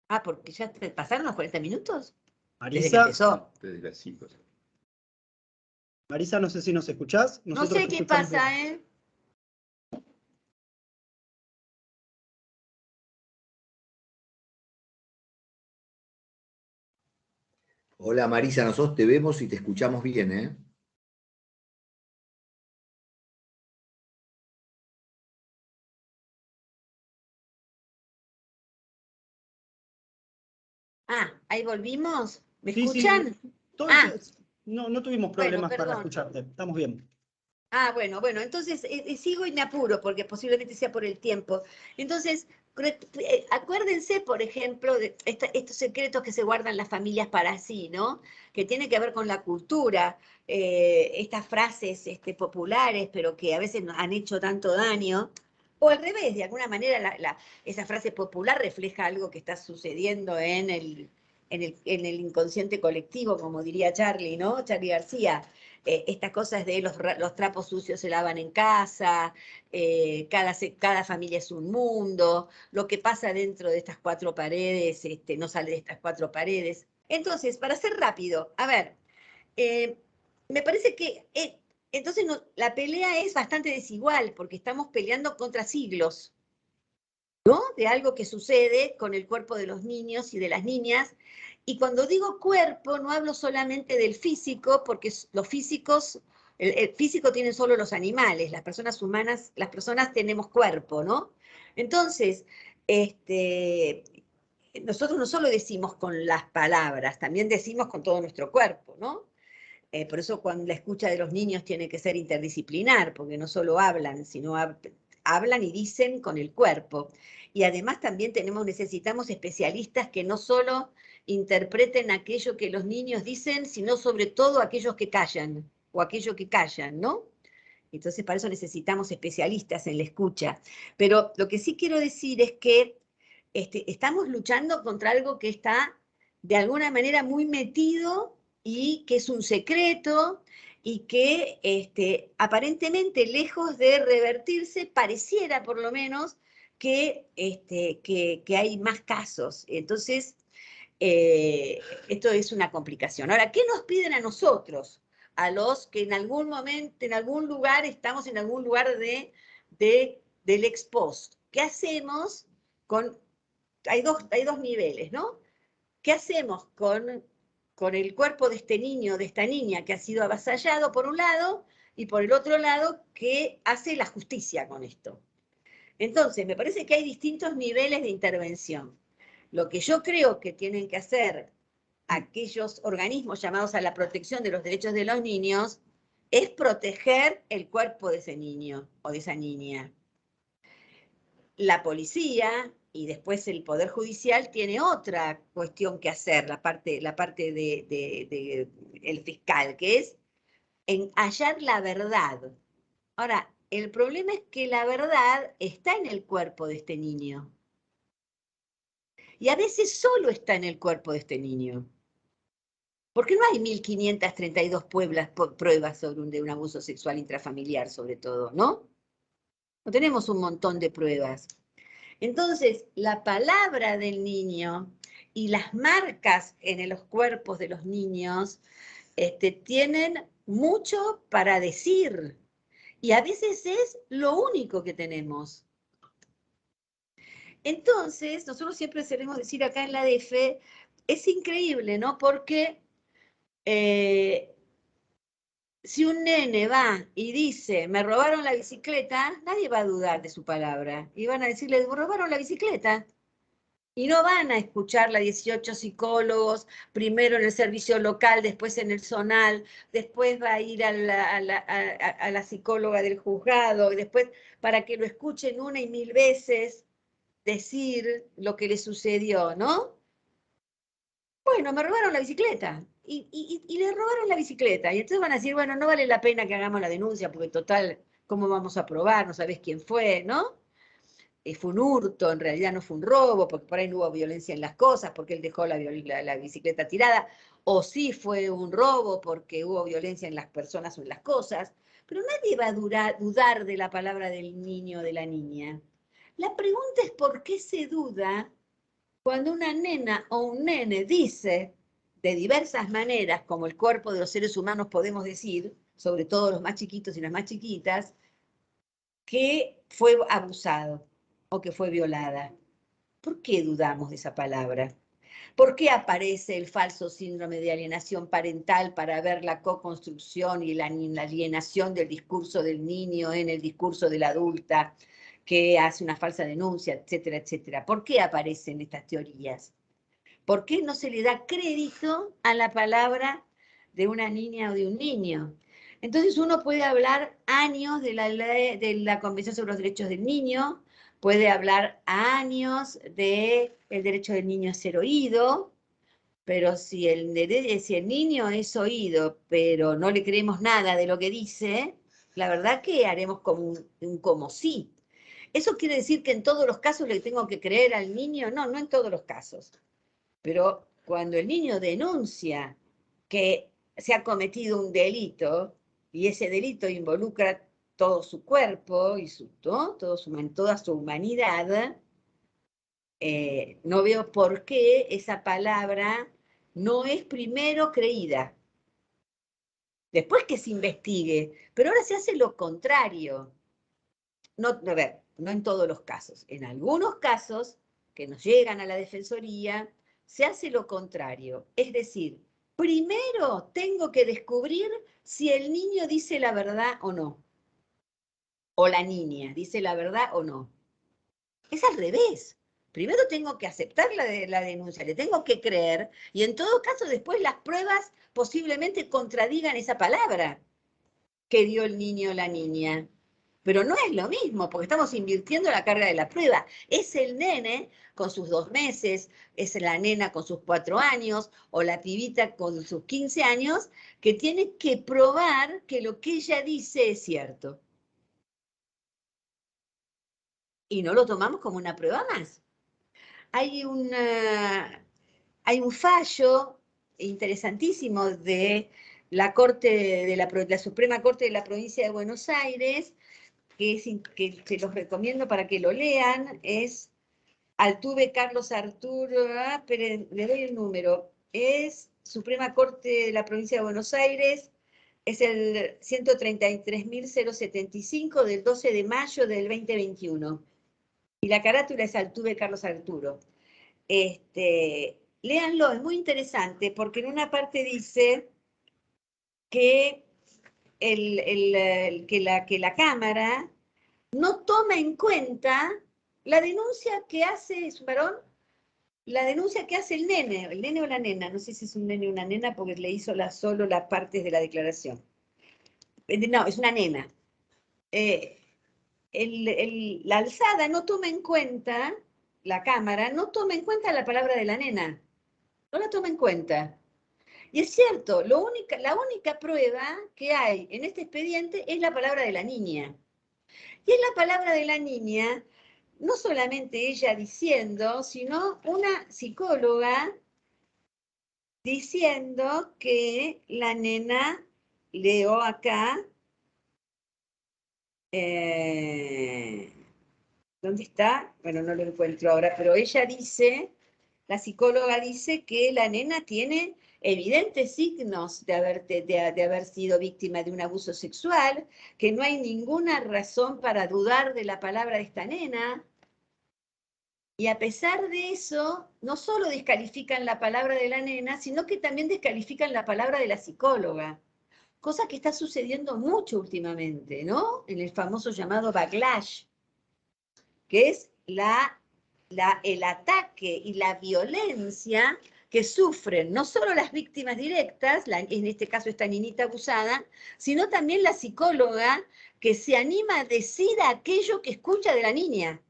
Ah, porque ya te pasaron los 40 minutos. Desde que Marisa, empezó. Desde las 5. Marisa, no sé si nos escuchás. No Nosotros sé te qué escuchamos pasa, bien. ¿eh? Hola Marisa, nosotros te vemos y te escuchamos bien, ¿eh? Ah, ahí volvimos. ¿Me Sí, escuchan? sí, Ah, no tuvimos bueno, problemas para perdón. escucharte. Estamos bien. Ah, bueno, entonces sigo y me apuro porque posiblemente sea por el tiempo. Entonces, acuérdense, por ejemplo, de estos secretos que se guardan las familias para sí, ¿no? Que tiene que ver con la cultura, estas frases populares, pero que a veces nos han hecho tanto daño. O al revés, de alguna manera esa frase popular refleja algo que está sucediendo en el inconsciente colectivo, como diría Charlie, ¿no? Charlie García. Estas cosas de los trapos sucios se lavan en casa, cada familia es un mundo, lo que pasa dentro de estas 4 paredes no sale de estas 4 paredes. Entonces, para ser rápido, a ver, me parece que entonces la pelea es bastante desigual, porque estamos peleando contra siglos, ¿no? De algo que sucede con el cuerpo de los niños y de las niñas. Y cuando digo cuerpo, no hablo solamente del físico, porque los físicos, el físico tienen solo los animales, las personas humanas, las personas tenemos cuerpo, ¿no? Entonces, nosotros no solo decimos con las palabras, también decimos con todo nuestro cuerpo, ¿no? Por eso cuando la escucha de los niños tiene que ser interdisciplinar, porque no solo hablan, sino hablan y dicen con el cuerpo. Y además también necesitamos especialistas que no solo interpreten aquello que los niños dicen, sino sobre todo aquellos que callan, o aquello que callan, ¿no? Entonces para eso necesitamos especialistas en la escucha. Pero lo que sí quiero decir es que estamos luchando contra algo que está de alguna manera muy metido y que es un secreto y que aparentemente lejos de revertirse, pareciera por lo menos que hay más casos. Entonces, esto es una complicación. Ahora, ¿qué nos piden a nosotros? A los que en algún momento, en algún lugar, estamos en algún lugar del ex post. ¿Qué hacemos con... Hay dos niveles, ¿no? ¿Qué hacemos con el cuerpo de este niño, de esta niña que ha sido avasallado por un lado, y por el otro lado, qué hace la justicia con esto? Entonces, me parece que hay distintos niveles de intervención. Lo que yo creo que tienen que hacer aquellos organismos llamados a la protección de los derechos de los niños es proteger el cuerpo de ese niño o de esa niña. La policía y después el Poder Judicial tiene otra cuestión que hacer, la parte el fiscal, que es en hallar la verdad. Ahora, el problema es que la verdad está en el cuerpo de este niño. Y a veces solo está en el cuerpo de este niño. Porque no hay 1532 pruebas de un abuso sexual intrafamiliar, sobre todo, ¿no? No tenemos un montón de pruebas. Entonces, la palabra del niño y las marcas en los cuerpos de los niños tienen mucho para decir. Y a veces es lo único que tenemos. Entonces, nosotros siempre solemos decir acá en la DF, es increíble, ¿no? Porque si un nene va y dice, me robaron la bicicleta, nadie va a dudar de su palabra. Y van a decirle, me robaron la bicicleta. Y no van a escuchar a 18 psicólogos, primero en el servicio local, después en el zonal, después va a ir a la psicóloga del juzgado, y después para que lo escuchen una y mil veces decir lo que le sucedió, ¿no? Bueno, me robaron la bicicleta. Y le robaron la bicicleta. Y entonces van a decir, bueno, no vale la pena que hagamos la denuncia, porque total, ¿cómo vamos a probar? No sabés quién fue, ¿no? Fue un hurto, en realidad no fue un robo, porque por ahí no hubo violencia en las cosas, porque él dejó la bicicleta tirada, o sí fue un robo porque hubo violencia en las personas o en las cosas, pero nadie va a dudar de la palabra del niño o de la niña. La pregunta es por qué se duda cuando una nena o un nene dice de diversas maneras, como el cuerpo de los seres humanos podemos decir, sobre todo los más chiquitos y las más chiquitas, que fue abusado o que fue violada. ¿Por qué dudamos de esa palabra? ¿Por qué aparece el falso síndrome de alienación parental para ver la co-construcción y la alienación del discurso del niño en el discurso de la adulta que hace una falsa denuncia, etcétera, etcétera? ¿Por qué aparecen estas teorías? ¿Por qué no se le da crédito a la palabra de una niña o de un niño? Entonces uno puede hablar años de la Convención sobre los Derechos del Niño, puede hablar años del derecho del niño a ser oído, pero si el niño es oído, pero no le creemos nada de lo que dice, la verdad que haremos como un como sí. ¿Eso quiere decir que en todos los casos le tengo que creer al niño? No, no en todos los casos. Pero cuando el niño denuncia que se ha cometido un delito y ese delito involucra todo su cuerpo y toda su humanidad, no veo por qué esa palabra no es primero creída. Después que se investigue, pero ahora se hace lo contrario. No, a ver, no en todos los casos. En algunos casos que nos llegan a la Defensoría, se hace lo contrario. Es decir, primero tengo que descubrir si el niño dice la verdad o no. O la niña dice la verdad o no. Es al revés. Primero tengo que aceptar la denuncia, le tengo que creer, y en todo caso después las pruebas posiblemente contradigan esa palabra que dio el niño o la niña. Pero no es lo mismo, porque estamos invirtiendo la carga de la prueba. Es el nene con sus 2 meses, es la nena con sus 4 años, o la pibita con sus 15 años, que tiene que probar que lo que ella dice es cierto. Y no lo tomamos como una prueba más. Hay un fallo interesantísimo de la Suprema Corte de la Provincia de Buenos Aires, que se los recomiendo para que lo lean, es Altuve Carlos Arturo, pero le doy el número, es Suprema Corte de la Provincia de Buenos Aires, es el 133.075 del 12 de mayo del 2021. Y la carátula es Altuve Carlos Arturo. Léanlo, es muy interesante, porque en una parte dice que, que la Cámara no toma en cuenta la denuncia que hace, ¿es un varón? La denuncia que hace el nene o la nena, no sé si es un nene o una nena, porque le hizo solo las partes de la declaración. No, es una nena. La alzada no toma en cuenta, la Cámara no toma en cuenta la palabra de la nena, no la toma en cuenta. Y es cierto, la única prueba que hay en este expediente es la palabra de la niña. Y es la palabra de la niña, no solamente ella diciendo, sino una psicóloga diciendo que la nena, leo acá, ¿dónde está? Bueno, no lo encuentro ahora, pero ella dice, la psicóloga dice que la nena tiene evidentes signos de haber sido víctima de un abuso sexual, que no hay ninguna razón para dudar de la palabra de esta nena. Y a pesar de eso, no solo descalifican la palabra de la nena, sino que también descalifican la palabra de la psicóloga. Cosa que está sucediendo mucho últimamente, ¿no? En el famoso llamado backlash, que es el ataque y la violencia que sufren no solo las víctimas directas, en este caso esta niñita abusada, sino también la psicóloga que se anima a decir aquello que escucha de la niña.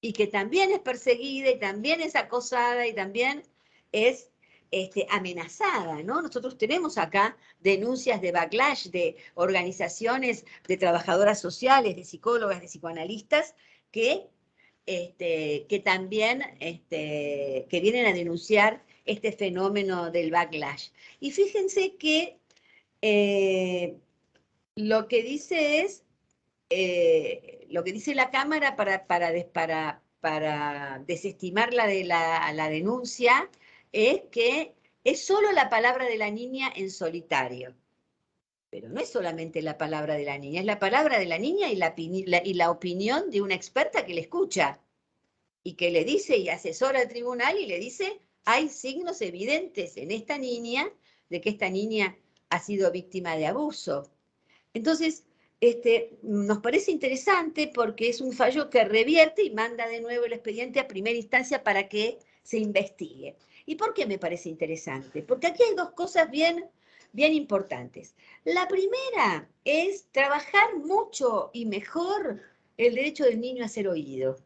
Y que también es perseguida y también es acosada y también es amenazada, ¿no? Nosotros tenemos acá denuncias de backlash de organizaciones de trabajadoras sociales, de psicólogas, de psicoanalistas, que también que vienen a denunciar este fenómeno del backlash. Y fíjense que lo que dice es, lo que dice la Cámara para desestimar la denuncia es que es solo la palabra de la niña en solitario. Pero no es solamente la palabra de la niña, es la palabra de la niña y la opinión de una experta que le escucha y que le dice y asesora al tribunal y le dice, hay signos evidentes en esta niña de que esta niña ha sido víctima de abuso. Entonces, nos parece interesante porque es un fallo que revierte y manda de nuevo el expediente a primera instancia para que se investigue. ¿Y por qué me parece interesante? Porque aquí hay 2 cosas bien importantes. La primera es trabajar mucho y mejor el derecho del niño a ser oído.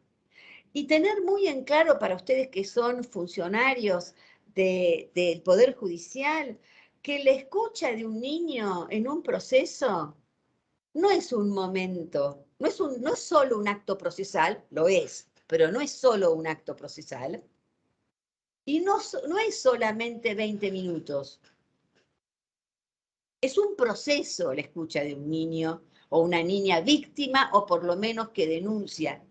Y tener muy en claro para ustedes que son funcionarios del Poder Judicial, que la escucha de un niño en un proceso no es un momento, no es solo un acto procesal, lo es, pero no es solo un acto procesal, y no es solamente 20 minutos. Es un proceso la escucha de un niño o una niña víctima, o por lo menos que denuncia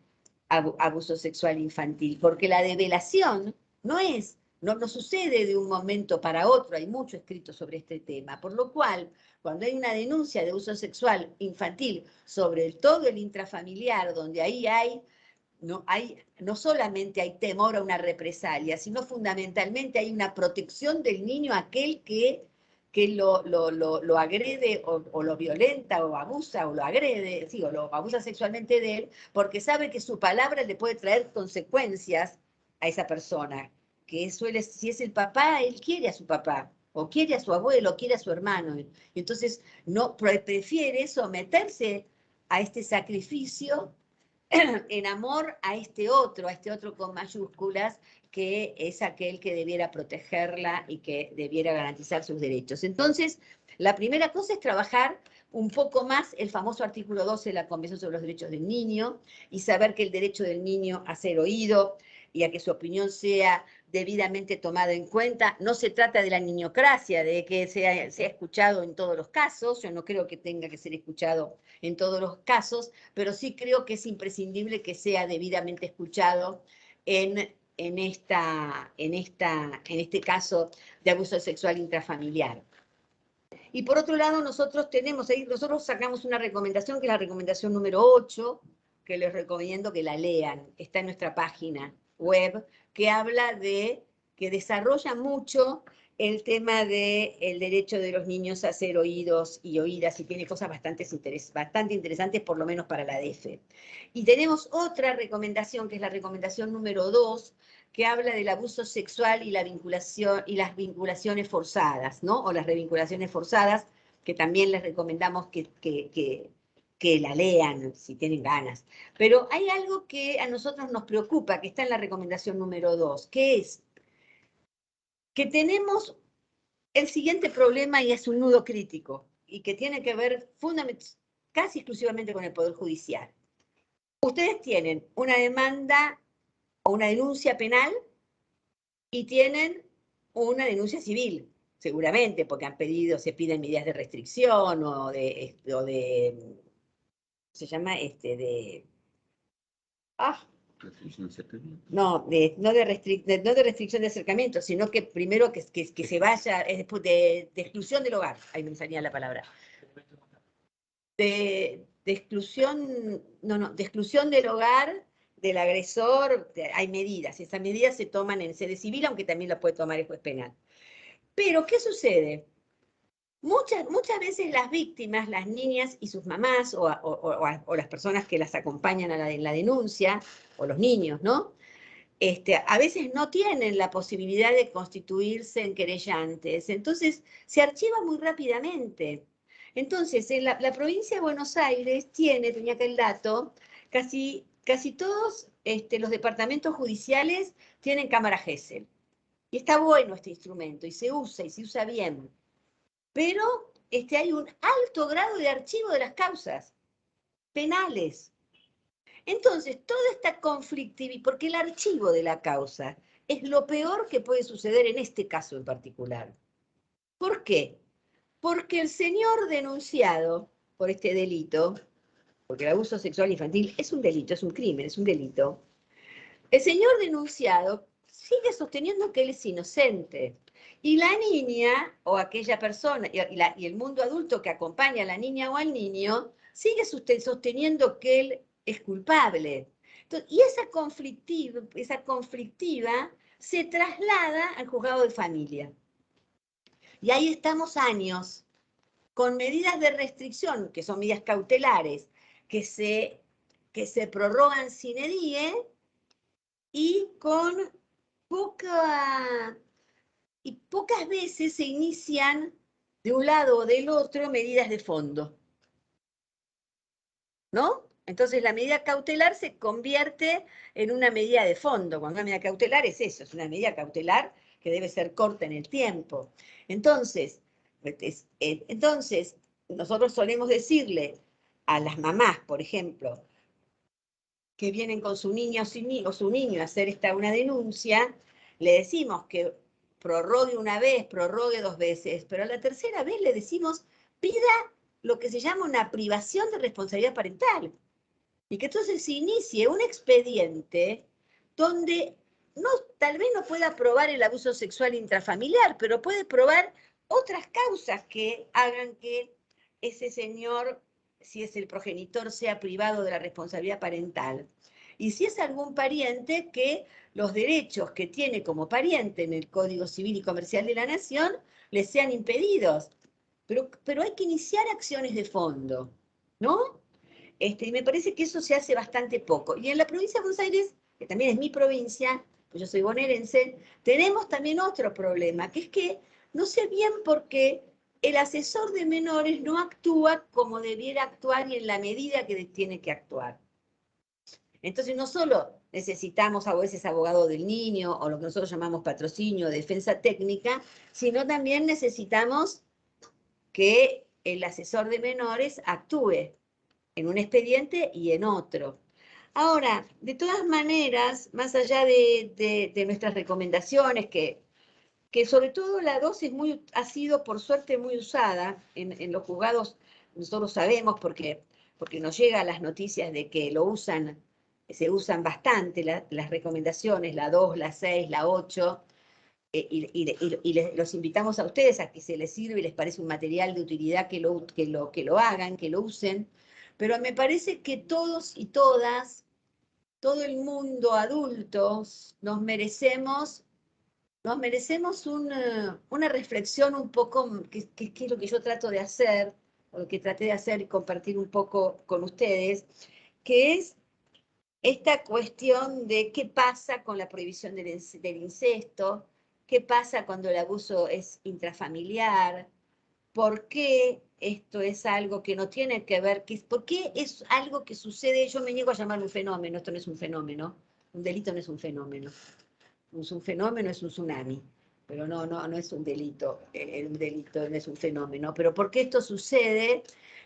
abuso sexual infantil, porque la develación no sucede de un momento para otro, hay mucho escrito sobre este tema, por lo cual, cuando hay una denuncia de abuso sexual infantil sobre todo el intrafamiliar, donde ahí no solamente hay temor a una represalia, sino fundamentalmente hay una protección del niño, aquel que que lo agrede o lo violenta o abusa o lo agrede, sí, o lo abusa sexualmente de él, porque sabe que su palabra le puede traer consecuencias a esa persona, que suele, si es el papá, él quiere a su papá, o quiere a su abuelo, o quiere a su hermano, y entonces no prefiere someterse a este sacrificio en amor a este otro con mayúsculas, que es aquel que debiera protegerla y que debiera garantizar sus derechos. Entonces, la primera cosa es trabajar un poco más el famoso artículo 12 de la Convención sobre los Derechos del Niño y saber que el derecho del niño a ser oído y a que su opinión sea debidamente tomada en cuenta. No se trata de la niñocracia, de que sea escuchado en todos los casos. Yo no creo que tenga que ser escuchado en todos los casos, pero sí creo que es imprescindible que sea debidamente escuchado en este caso de abuso sexual intrafamiliar. Y por otro lado, nosotros sacamos una recomendación, que es la recomendación número 8, que les recomiendo que la lean, está en nuestra página web, que habla que desarrolla mucho el tema del derecho de los niños a ser oídos y oídas, y tiene cosas bastante interesantes, por lo menos para la DF. Y tenemos otra recomendación, que es la recomendación número 2, que habla del abuso sexual y la vinculación y las vinculaciones forzadas, ¿no? O las revinculaciones forzadas, que también les recomendamos que la lean si tienen ganas. Pero hay algo que a nosotros nos preocupa, que está en la recomendación número 2, que es que tenemos el siguiente problema, y es un nudo crítico, y que tiene que ver casi exclusivamente con el Poder Judicial. Ustedes tienen una demanda o una denuncia penal y tienen una denuncia civil, seguramente, porque se piden medidas de restricción se llama no de restricción de acercamiento, sino que primero que se vaya, después de exclusión del hogar, ahí me salía la palabra. De exclusión, de exclusión del hogar, del agresor, hay medidas. Esas medidas se toman en sede civil, aunque también las puede tomar el juez penal. Pero, ¿qué sucede? Muchas veces las víctimas, las niñas y sus mamás, o las personas que las acompañan en la denuncia, o los niños, ¿no? A veces no tienen la posibilidad de constituirse en querellantes, entonces se archiva muy rápidamente. Entonces, en la provincia de Buenos Aires tenía acá el dato, casi todos los departamentos judiciales tienen cámara Gesell. Y está bueno este instrumento, y se usa bien. Pero hay un alto grado de archivo de las causas penales. Entonces, toda esta conflictividad, porque el archivo de la causa es lo peor que puede suceder en este caso en particular. ¿Por qué? Porque el señor denunciado por este delito, porque el abuso sexual infantil es un delito, es un crimen, es un delito, el señor denunciado sigue sosteniendo que él es inocente. Y la niña, o aquella persona, y el mundo adulto que acompaña a la niña o al niño, sigue sosteniendo que él es culpable. Entonces, y esa conflictiva se traslada al juzgado de familia. Y ahí estamos años, con medidas de restricción, que son medidas cautelares, que se prorrogan sine die, y pocas veces se inician de un lado o del otro medidas de fondo, ¿no? Entonces la medida cautelar se convierte en una medida de fondo. Cuando una medida cautelar es eso, es una medida cautelar que debe ser corta en el tiempo. Entonces, nosotros solemos decirle a las mamás, por ejemplo, que vienen con su niño o su niño a hacer una denuncia, le decimos que prorrogue una vez, prorrogue 2 veces, pero a la tercera vez le decimos, pida lo que se llama una privación de responsabilidad parental. Y que entonces se inicie un expediente donde tal vez no pueda probar el abuso sexual intrafamiliar, pero puede probar otras causas que hagan que ese señor, si es el progenitor, sea privado de la responsabilidad parental. Y si es algún pariente, que los derechos que tiene como pariente en el Código Civil y Comercial de la Nación les sean impedidos. Pero hay que iniciar acciones de fondo, ¿no? Y me parece que eso se hace bastante poco. Y en la provincia de Buenos Aires, que también es mi provincia, pues yo soy bonaerense, tenemos también otro problema, que es que no sé bien por qué el asesor de menores no actúa como debiera actuar y en la medida que tiene que actuar. Entonces no solo necesitamos a veces abogado del niño o lo que nosotros llamamos patrocinio, defensa técnica, sino también necesitamos que el asesor de menores actúe en un expediente y en otro. Ahora, de todas maneras, más allá de nuestras recomendaciones, que sobre todo la 2 ha sido por suerte muy usada en los juzgados, nosotros sabemos porque nos llegan las noticias de que se usan bastante las recomendaciones, la 2, la 6, la 8, los invitamos a ustedes a que se les sirve y les parece un material de utilidad que lo hagan, que lo usen, pero me parece que todos y todas, todo el mundo adultos, nos merecemos una reflexión un poco, que es lo que yo trato de hacer, o lo que traté de hacer y compartir un poco con ustedes, que es esta cuestión de qué pasa con la prohibición del incesto, qué pasa cuando el abuso es intrafamiliar, por qué esto es algo que no tiene que ver, por qué es algo que sucede, yo me niego a llamarlo un fenómeno, esto no es un fenómeno, un delito no es un fenómeno, es un fenómeno, es un tsunami, pero no es un delito, un delito no es un fenómeno, pero ¿por qué esto sucede?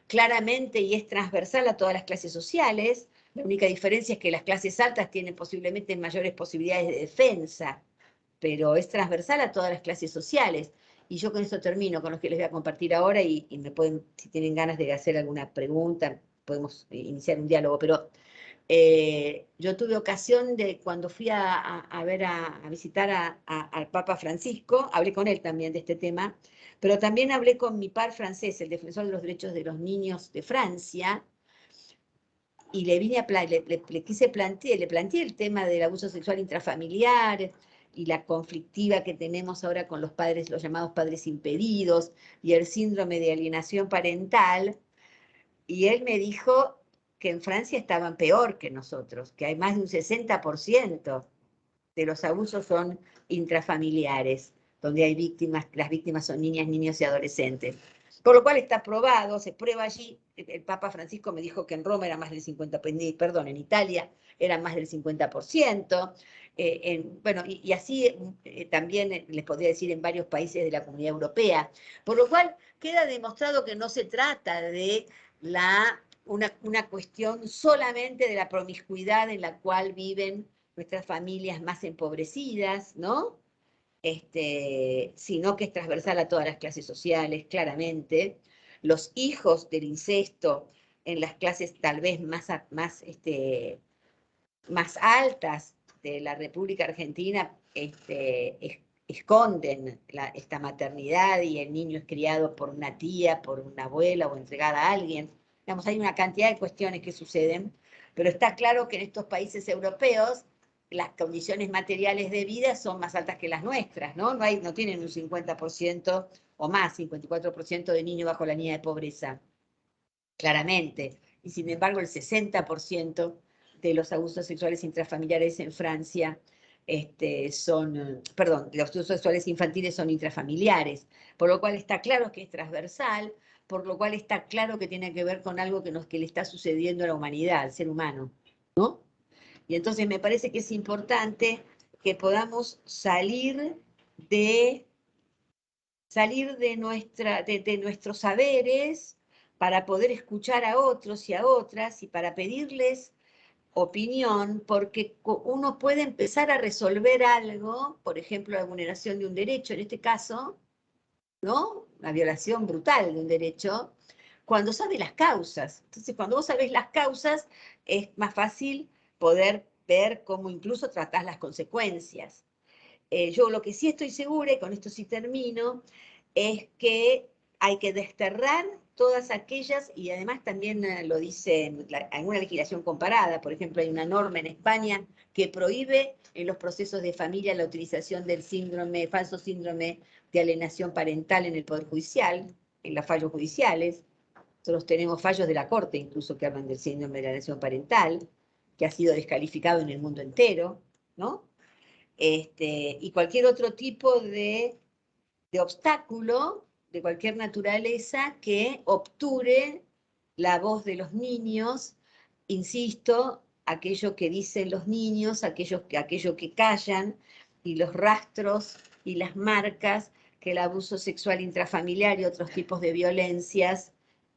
Claramente y es transversal a todas las clases sociales. La única diferencia es que las clases altas tienen posiblemente mayores posibilidades de defensa, pero es transversal a todas las clases sociales. Y yo con esto termino, con los que les voy a compartir ahora, y me pueden, si tienen ganas de hacer alguna pregunta, podemos iniciar un diálogo, pero yo tuve ocasión de, cuando fui a visitar al Papa Francisco, hablé con él también de este tema, pero también hablé con mi par francés, el defensor de los derechos de los niños de Francia, y le planteé el tema del abuso sexual intrafamiliar y la conflictiva que tenemos ahora con los padres, los llamados padres impedidos, y el síndrome de alienación parental, y él me dijo que en Francia estaban peor que nosotros, que hay más de un 60% de los abusos son intrafamiliares, donde hay víctimas, las víctimas son niñas, niños y adolescentes. Por lo cual está probado, se prueba allí. El Papa Francisco me dijo que en Roma era más del 50%, perdón, en Italia era más del 50%, bueno, y así también les podría decir en varios países de la Comunidad Europea. Por lo cual queda demostrado que no se trata de una cuestión solamente de la promiscuidad en la cual viven nuestras familias más empobrecidas, ¿no? Sino que es transversal a todas las clases sociales, claramente. Los hijos del incesto en las clases tal vez más altas de la República Argentina esconden esta maternidad y el niño es criado por una tía, por una abuela o entregada a alguien. Digamos, hay una cantidad de cuestiones que suceden, pero está claro que en estos países europeos las condiciones materiales de vida son más altas que las nuestras, ¿no? No tienen un 50% o más, 54% de niños bajo la línea de pobreza, claramente. Y sin embargo, el 60% de los abusos sexuales intrafamiliares en Francia los abusos sexuales infantiles son intrafamiliares, por lo cual está claro que es transversal, por lo cual está claro que tiene que ver con algo que le está sucediendo a la humanidad, al ser humano, ¿no? Y entonces me parece que es importante que podamos salir de nuestros saberes para poder escuchar a otros y a otras y para pedirles opinión, porque uno puede empezar a resolver algo, por ejemplo, la vulneración de un derecho, en este caso, ¿no? Una violación brutal de un derecho, cuando sabe las causas. Entonces, cuando vos sabés las causas, es más fácil poder ver cómo incluso tratás las consecuencias. Yo lo que sí estoy segura, y con esto sí termino, es que hay que desterrar todas aquellas, y además también lo dice alguna legislación comparada, por ejemplo, hay una norma en España que prohíbe en los procesos de familia la utilización del falso síndrome de alienación parental en el Poder Judicial, en los fallos judiciales. Nosotros tenemos fallos de la Corte incluso que hablan del síndrome de alienación parental, que ha sido descalificado en el mundo entero, ¿no? Y cualquier otro tipo de obstáculo de cualquier naturaleza que obture la voz de los niños, insisto, aquello que dicen los niños, aquello que callan, y los rastros y las marcas que el abuso sexual intrafamiliar y otros tipos de violencias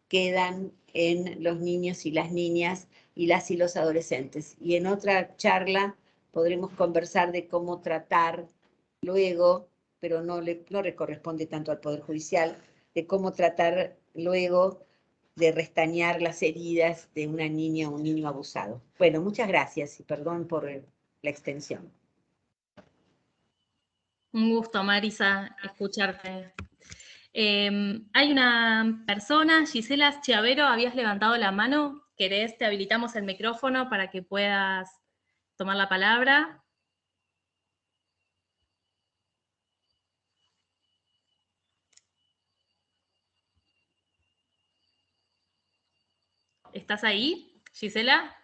quedan en los niños y las niñas y las y los adolescentes. Y en otra charla podremos conversar de cómo tratar luego, pero no le corresponde tanto al Poder Judicial, de cómo tratar luego de restañar las heridas de una niña o un niño abusado. Bueno, muchas gracias y perdón por la extensión. Un gusto, Marisa, escucharte. Hay una persona, Gisela Chiavero, habías levantado la mano. ¿Querés? Te habilitamos el micrófono para que puedas tomar la palabra. ¿Estás ahí, Gisela?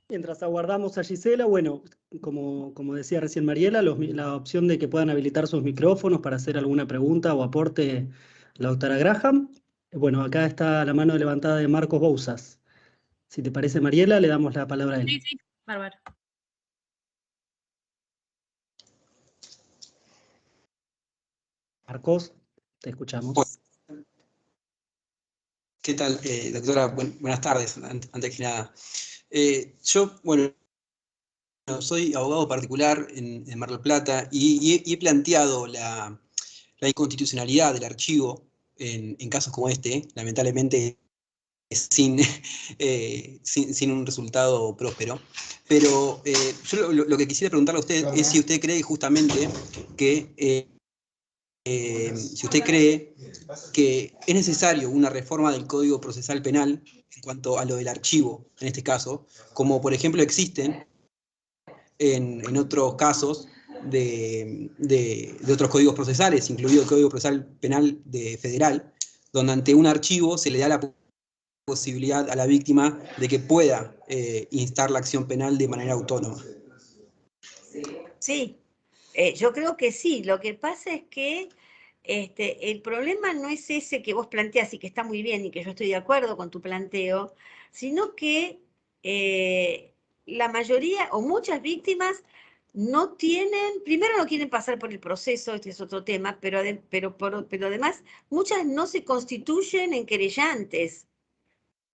Mientras aguardamos a Gisela, bueno, como decía recién Mariela, la opción de que puedan habilitar sus micrófonos para hacer alguna pregunta o aporte la doctora Graham. Bueno, acá está la mano levantada de Marcos Bouzas. Si te parece, Mariela, le damos la palabra a él. Sí, bárbaro. Marcos, te escuchamos. Bueno, ¿qué tal, doctora? Buenas tardes, antes que nada. Yo, bueno, soy abogado particular en Mar del Plata y he planteado la inconstitucionalidad del archivo en casos como este, lamentablemente sin un resultado próspero. Pero yo lo que quisiera preguntarle a usted es si usted cree justamente que si usted cree que es necesario una reforma del Código Procesal Penal en cuanto a lo del archivo, en este caso, como por ejemplo existen en otros casos de otros códigos procesales, incluido el Código Procesal Penal federal, donde ante un archivo se le da la posibilidad a la víctima de que pueda instar la acción penal de manera autónoma. Sí, yo creo que sí. Lo que pasa es que el problema no es ese que vos planteás y que está muy bien y que yo estoy de acuerdo con tu planteo, sino que la mayoría o muchas víctimas no tienen, primero no quieren pasar por el proceso, este es otro tema, pero además muchas no se constituyen en querellantes,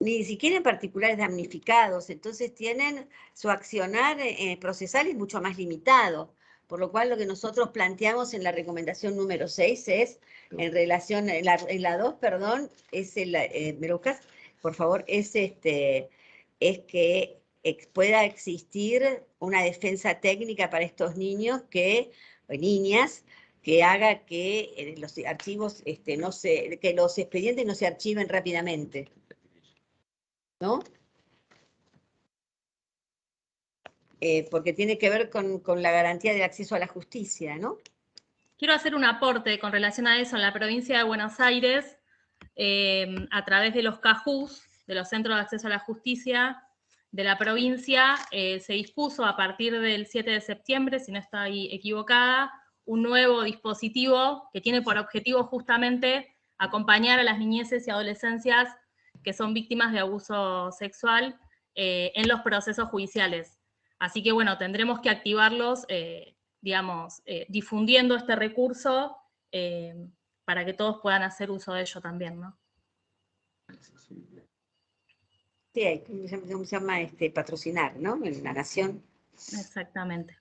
ni siquiera en particulares damnificados, entonces tienen su accionar procesal es mucho más limitado, por lo cual lo que nosotros planteamos en la recomendación número 6 es, en relación, en la 2, perdón, es ¿me lo buscas? Por favor, es que pueda existir una defensa técnica para estos niños o niñas, que haga que los archivos, que los expedientes no se archiven rápidamente, ¿no? Porque tiene que ver con la garantía del acceso a la justicia, ¿no? Quiero hacer un aporte con relación a eso. En la provincia de Buenos Aires, a través de los CAJUS, de los Centros de Acceso a la Justicia de la provincia, se dispuso a partir del 7 de septiembre, si no estoy equivocada, un nuevo dispositivo que tiene por objetivo justamente acompañar a las niñeces y adolescencias que son víctimas de abuso sexual en los procesos judiciales. Así que, bueno, tendremos que activarlos, digamos, difundiendo este recurso para que todos puedan hacer uso de ello también, ¿no? Sí, hay, ¿cómo se llama? Patrocinar, ¿no? En la nación. Exactamente.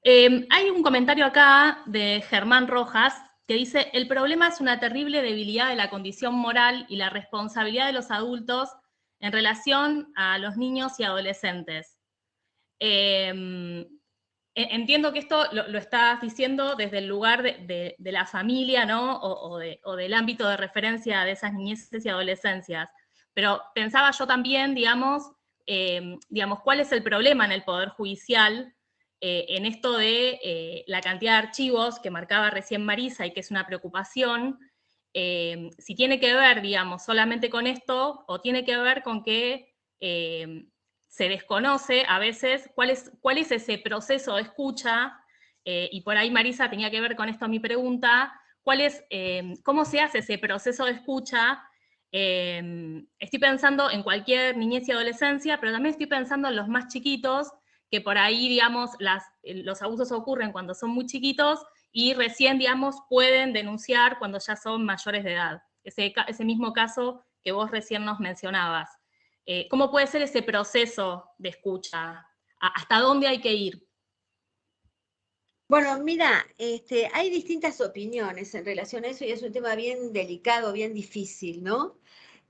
Hay un comentario acá de Germán Rojas que dice: el problema es una terrible debilidad de la condición moral y la responsabilidad de los adultos en relación a los niños y adolescentes. entiendo que esto lo estás diciendo desde el lugar de la familia, ¿no? O del ámbito de referencia de esas niñeces y adolescencias. Pero pensaba yo también, digamos, cuál es el problema en el Poder Judicial en esto de la cantidad de archivos que marcaba recién Marisa y que es una preocupación, si tiene que ver, digamos, solamente con esto o tiene que ver con que se desconoce a veces cuál es ese proceso de escucha, y por ahí Marisa tenía que ver con esto mi pregunta, cómo se hace ese proceso de escucha. Estoy pensando en cualquier niñez y adolescencia, pero también estoy pensando en los más chiquitos, que por ahí, digamos, los abusos ocurren cuando son muy chiquitos y recién, digamos, pueden denunciar cuando ya son mayores de edad. Ese mismo caso que vos recién nos mencionabas. ¿Cómo puede ser ese proceso de escucha? ¿Hasta dónde hay que ir? Bueno, mira, hay distintas opiniones en relación a eso y es un tema bien delicado, bien difícil, ¿no?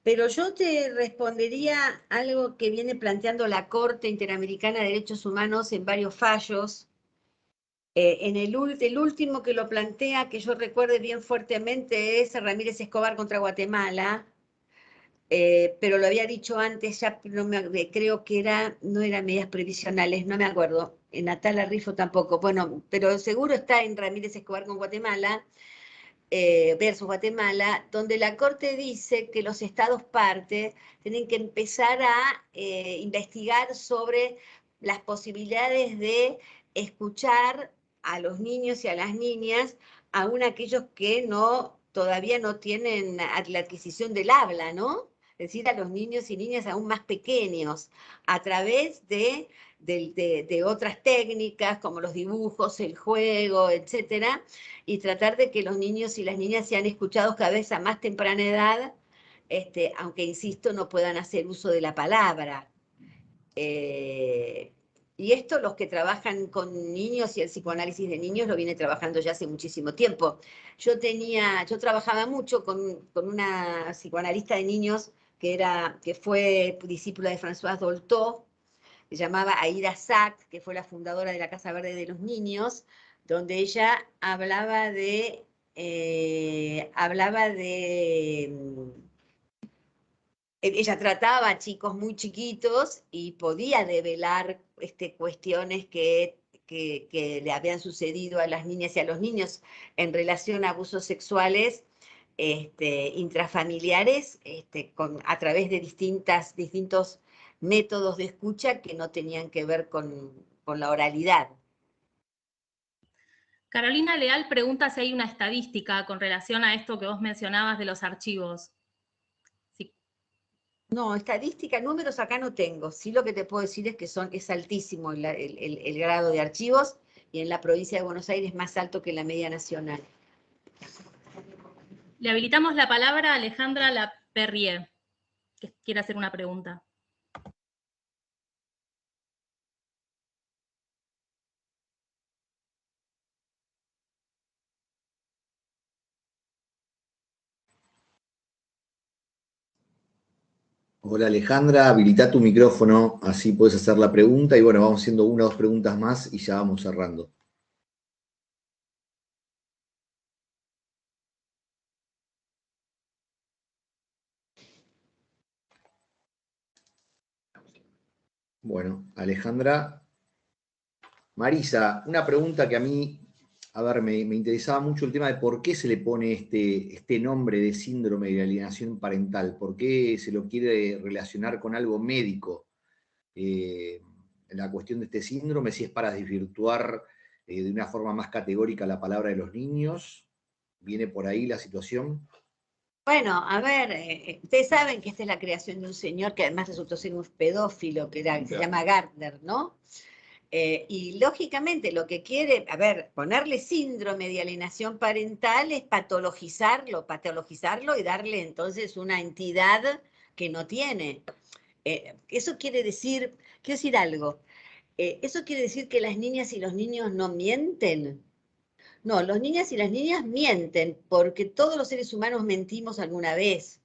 Pero yo te respondería algo que viene planteando la Corte Interamericana de Derechos Humanos en varios fallos. El último que lo plantea, que yo recuerde bien fuertemente, es Ramírez Escobar contra Guatemala, pero lo había dicho antes, ya creo que no eran medidas previsionales, no me acuerdo, en Natala Rifo tampoco, bueno, pero seguro está en Ramírez Escobar con Guatemala, versus Guatemala, donde la Corte dice que los estados parte tienen que empezar a investigar sobre las posibilidades de escuchar a los niños y a las niñas, aún aquellos que todavía no tienen la adquisición del habla, ¿no? Es decir, a los niños y niñas aún más pequeños, a través de otras técnicas como los dibujos, el juego, etcétera, y tratar de que los niños y las niñas sean escuchados cada vez a más temprana edad, aunque, insisto, no puedan hacer uso de la palabra. Y esto los que trabajan con niños y el psicoanálisis de niños lo viene trabajando ya hace muchísimo tiempo. Yo trabajaba mucho con una psicoanalista de niños que fue discípula de Françoise Dolto, se llamaba Aida Sack, que fue la fundadora de la Casa Verde de los Niños, donde ella hablaba de ella trataba a chicos muy chiquitos y podía develar cuestiones que le habían sucedido a las niñas y a los niños en relación a abusos sexuales intrafamiliares a través de distintos métodos de escucha que no tenían que ver con la oralidad. Carolina Leal pregunta si hay una estadística con relación a esto que vos mencionabas de los archivos. Sí. No, estadística, números acá no tengo. Sí, lo que te puedo decir es que es altísimo el grado de archivos, y en la provincia de Buenos Aires más alto que la media nacional. Le habilitamos la palabra a Alejandra Laperrier, que quiere hacer una pregunta. Hola Alejandra, habilita tu micrófono, así puedes hacer la pregunta y bueno, vamos haciendo una o dos preguntas más y ya vamos cerrando. Bueno, Alejandra. Marisa, una pregunta que a mí, a ver, me interesaba mucho el tema de por qué se le pone este nombre de síndrome de alienación parental, por qué se lo quiere relacionar con algo médico. La cuestión de este síndrome, si es para desvirtuar de una forma más categórica la palabra de los niños, ¿viene por ahí la situación? Bueno, a ver, ustedes saben que esta es la creación de un señor que además resultó ser un pedófilo, que se llama Gardner, ¿no? Y lógicamente lo que quiere, a ver, ponerle síndrome de alienación parental es patologizarlo y darle entonces una entidad que no tiene. Eso quiero decir algo. ¿Eso quiere decir que las niñas y los niños no mienten? No, los niños y las niñas mienten porque todos los seres humanos mentimos alguna vez,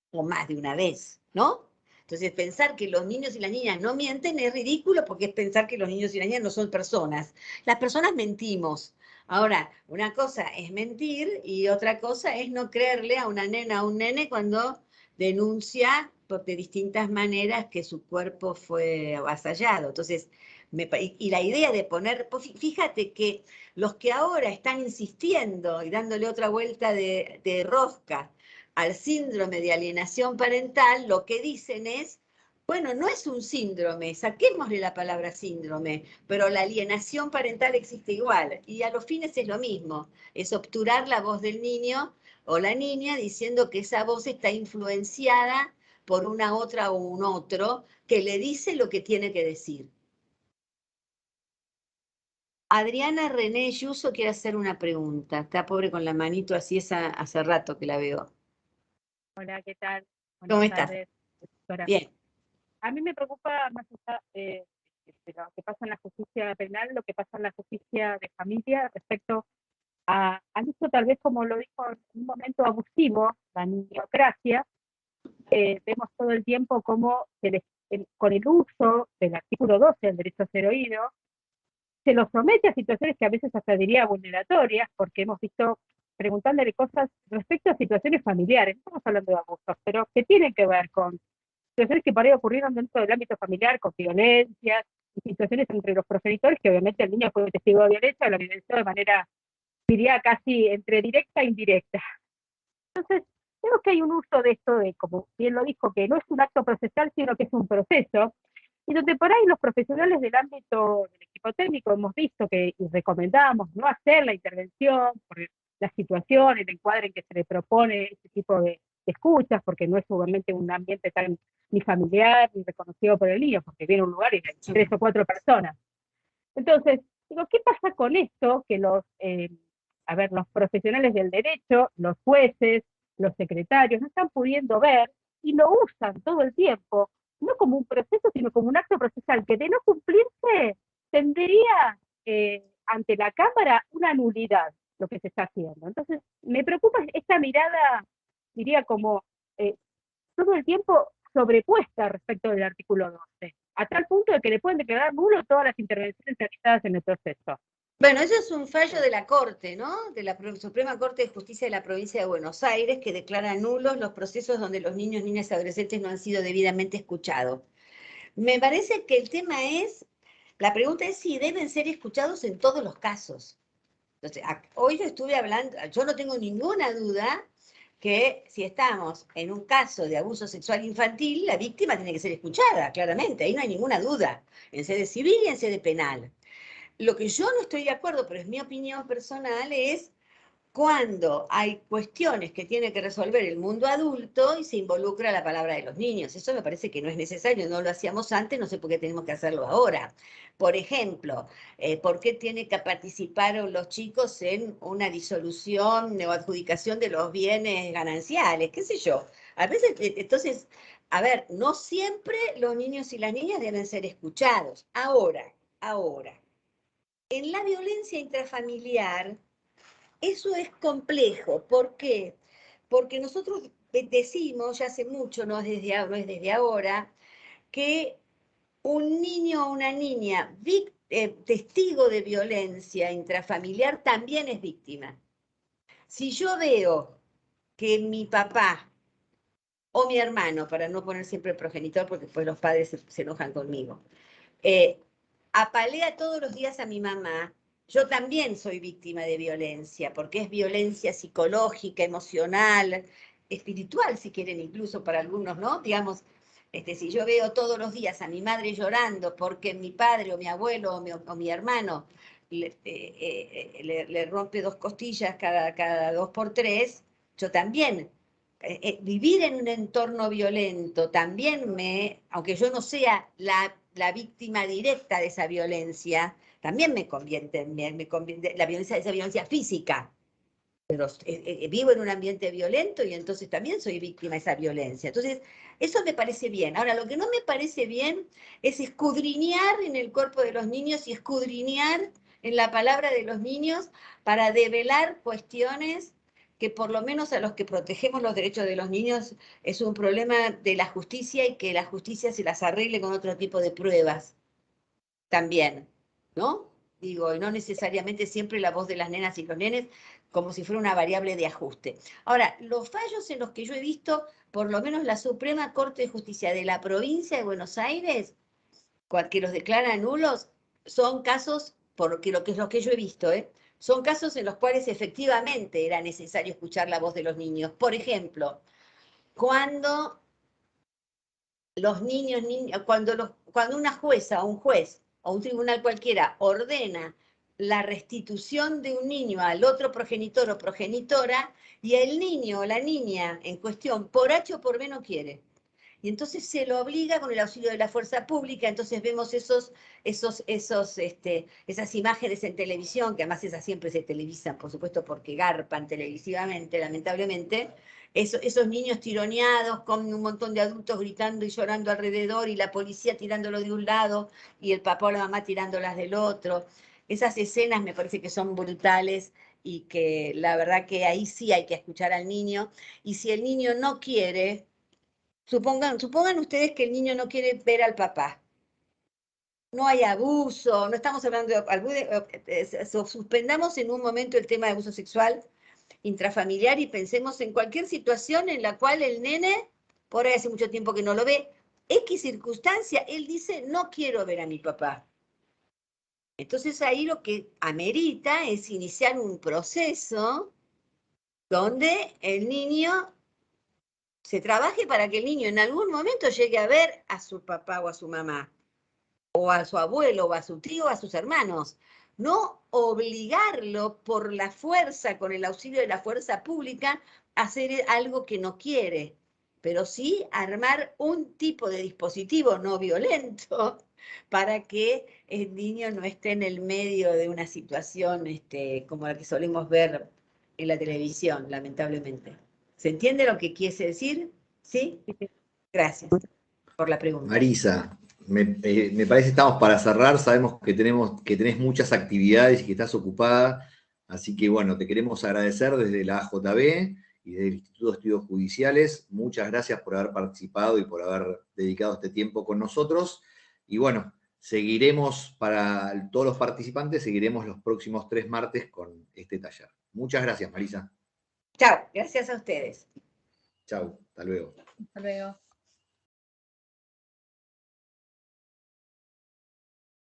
o más de una vez, ¿no? Entonces, pensar que los niños y las niñas no mienten es ridículo porque es pensar que los niños y las niñas no son personas. Las personas mentimos. Ahora, una cosa es mentir y otra cosa es no creerle a una nena o un nene cuando denuncia de distintas maneras que su cuerpo fue avasallado. Entonces, y la idea de poner, fíjate que los que ahora están insistiendo y dándole otra vuelta de rosca al síndrome de alienación parental, lo que dicen es, bueno, no es un síndrome, saquémosle la palabra síndrome, pero la alienación parental existe igual, y a los fines es lo mismo, es obturar la voz del niño o la niña diciendo que esa voz está influenciada por una otra o un otro que le dice lo que tiene que decir. Adriana René Yuso quiere hacer una pregunta, está pobre con la manito así, hace rato que la veo. Hola, ¿qué tal? ¿Cómo Buenas estás? tardes, doctora. Bien. A mí me preocupa más allá de lo que pasa en la justicia penal, lo que pasa en la justicia de familia respecto al uso, tal vez como lo dijo en un momento, abusivo, la niñocracia. Vemos todo el tiempo cómo con el uso del artículo 12 del derecho a ser oído, se los somete a situaciones que a veces hasta diría vulneratorias, porque hemos visto preguntándole cosas respecto a situaciones familiares, no estamos hablando de abusos, pero que tienen que ver con situaciones que por ahí ocurrieron dentro del ámbito familiar, con violencias, y situaciones entre los progenitores, que obviamente el niño fue testigo de violencia, la violenció de manera, diría, casi entre directa e indirecta. Entonces, creo que hay un uso de esto, de, como bien lo dijo, que no es un acto procesal, sino que es un proceso, y donde por ahí los profesionales del ámbito del equipo técnico hemos visto que y recomendamos no hacer la intervención por la situación, el encuadre en que se le propone este tipo de escuchas, porque no es obviamente un ambiente tan ni familiar ni reconocido por el niño, porque viene a un lugar y hay 3 o 4 personas. Entonces, digo, ¿qué pasa con esto? Que los profesionales del derecho, los jueces, los secretarios, no están pudiendo ver y lo usan todo el tiempo, no como un proceso, sino como un acto procesal, que de no cumplirse tendría ante la Cámara una nulidad lo que se está haciendo. Entonces, me preocupa esta mirada, diría, como todo el tiempo sobrepuesta respecto del artículo 12, a tal punto de que le pueden declarar nulo todas las intervenciones realizadas en el proceso. Bueno, eso es un fallo de la Corte, ¿no? De la Suprema Corte de Justicia de la Provincia de Buenos Aires, que declara nulos los procesos donde los niños, niñas y adolescentes no han sido debidamente escuchados. Me parece que el tema es, la pregunta es si deben ser escuchados en todos los casos. Entonces, hoy yo estuve hablando, yo no tengo ninguna duda que si estamos en un caso de abuso sexual infantil, la víctima tiene que ser escuchada, claramente, ahí no hay ninguna duda, en sede civil y en sede penal. Lo que yo no estoy de acuerdo, pero es mi opinión personal, es cuando hay cuestiones que tiene que resolver el mundo adulto y se involucra la palabra de los niños. Eso me parece que no es necesario, no lo hacíamos antes, no sé por qué tenemos que hacerlo ahora. Por ejemplo, ¿por qué tienen que participar los chicos en una disolución o adjudicación de los bienes gananciales? ¿Qué sé yo? A veces, entonces, a ver, no siempre los niños y las niñas deben ser escuchados. Ahora, en la violencia intrafamiliar, eso es complejo. ¿Por qué? Porque nosotros decimos, ya hace mucho, no es desde ahora, que un niño o una niña testigo de violencia intrafamiliar también es víctima. Si yo veo que mi papá o mi hermano, para no poner siempre el progenitor, porque después los padres se enojan conmigo, apalea todos los días a mi mamá, yo también soy víctima de violencia, porque es violencia psicológica, emocional, espiritual, si quieren, incluso para algunos, ¿no? Digamos, si yo veo todos los días a mi madre llorando porque mi padre o mi abuelo o mi hermano le rompe 2 costillas cada 2 por 3, yo también. Vivir en un entorno violento también aunque yo no sea la víctima directa de esa violencia, también me convierte la violencia, esa violencia física. Pero vivo en un ambiente violento y entonces también soy víctima de esa violencia. Entonces, eso me parece bien. Ahora, lo que no me parece bien es escudriñar en el cuerpo de los niños y escudriñar en la palabra de los niños para develar cuestiones que por lo menos a los que protegemos los derechos de los niños es un problema de la justicia y que la justicia se las arregle con otro tipo de pruebas también, ¿no? Digo, y no necesariamente siempre la voz de las nenas y los nenes como si fuera una variable de ajuste. Ahora, los fallos en los que yo he visto, por lo menos la Suprema Corte de Justicia de la provincia de Buenos Aires, que los declara nulos, son casos, porque lo que es lo que yo he visto, son casos en los cuales efectivamente era necesario escuchar la voz de los niños. Por ejemplo, cuando los niños, cuando una jueza o un juez o un tribunal cualquiera ordena la restitución de un niño al otro progenitor o progenitora y el niño o la niña en cuestión por H o por B no quiere. Y entonces se lo obliga con el auxilio de la fuerza pública, entonces vemos esas imágenes en televisión, que además esas siempre se televisan, por supuesto, porque garpan televisivamente, lamentablemente, esos niños tironeados con un montón de adultos gritando y llorando alrededor y la policía tirándolo de un lado y el papá o la mamá tirándolas del otro. Esas escenas me parece que son brutales y que la verdad que ahí sí hay que escuchar al niño. Y si el niño no quiere, supongan ustedes que el niño no quiere ver al papá. No hay abuso, no estamos hablando de abuso, suspendamos en un momento el tema de abuso sexual intrafamiliar y pensemos en cualquier situación en la cual el nene, por ahí hace mucho tiempo que no lo ve, X circunstancia, él dice, no quiero ver a mi papá. Entonces ahí lo que amerita es iniciar un proceso donde el niño se trabaje para que el niño en algún momento llegue a ver a su papá o a su mamá, o a su abuelo, o a su tío, o a sus hermanos. No obligarlo por la fuerza, con el auxilio de la fuerza pública, a hacer algo que no quiere, pero sí armar un tipo de dispositivo no violento para que el niño no esté en el medio de una situación como la que solemos ver en la televisión, lamentablemente. ¿Se entiende lo que quise decir? ¿Sí? Gracias por la pregunta. Marisa, me parece que estamos para cerrar, sabemos que tenés muchas actividades y que estás ocupada, así que bueno, te queremos agradecer desde la AJB y desde el Instituto de Estudios Judiciales. Muchas gracias por haber participado y por haber dedicado este tiempo con nosotros. Y bueno, seguiremos, para todos los participantes, seguiremos los próximos 3 martes con este taller. Muchas gracias, Marisa. Chao, gracias a ustedes. Chau, hasta luego. Hasta luego.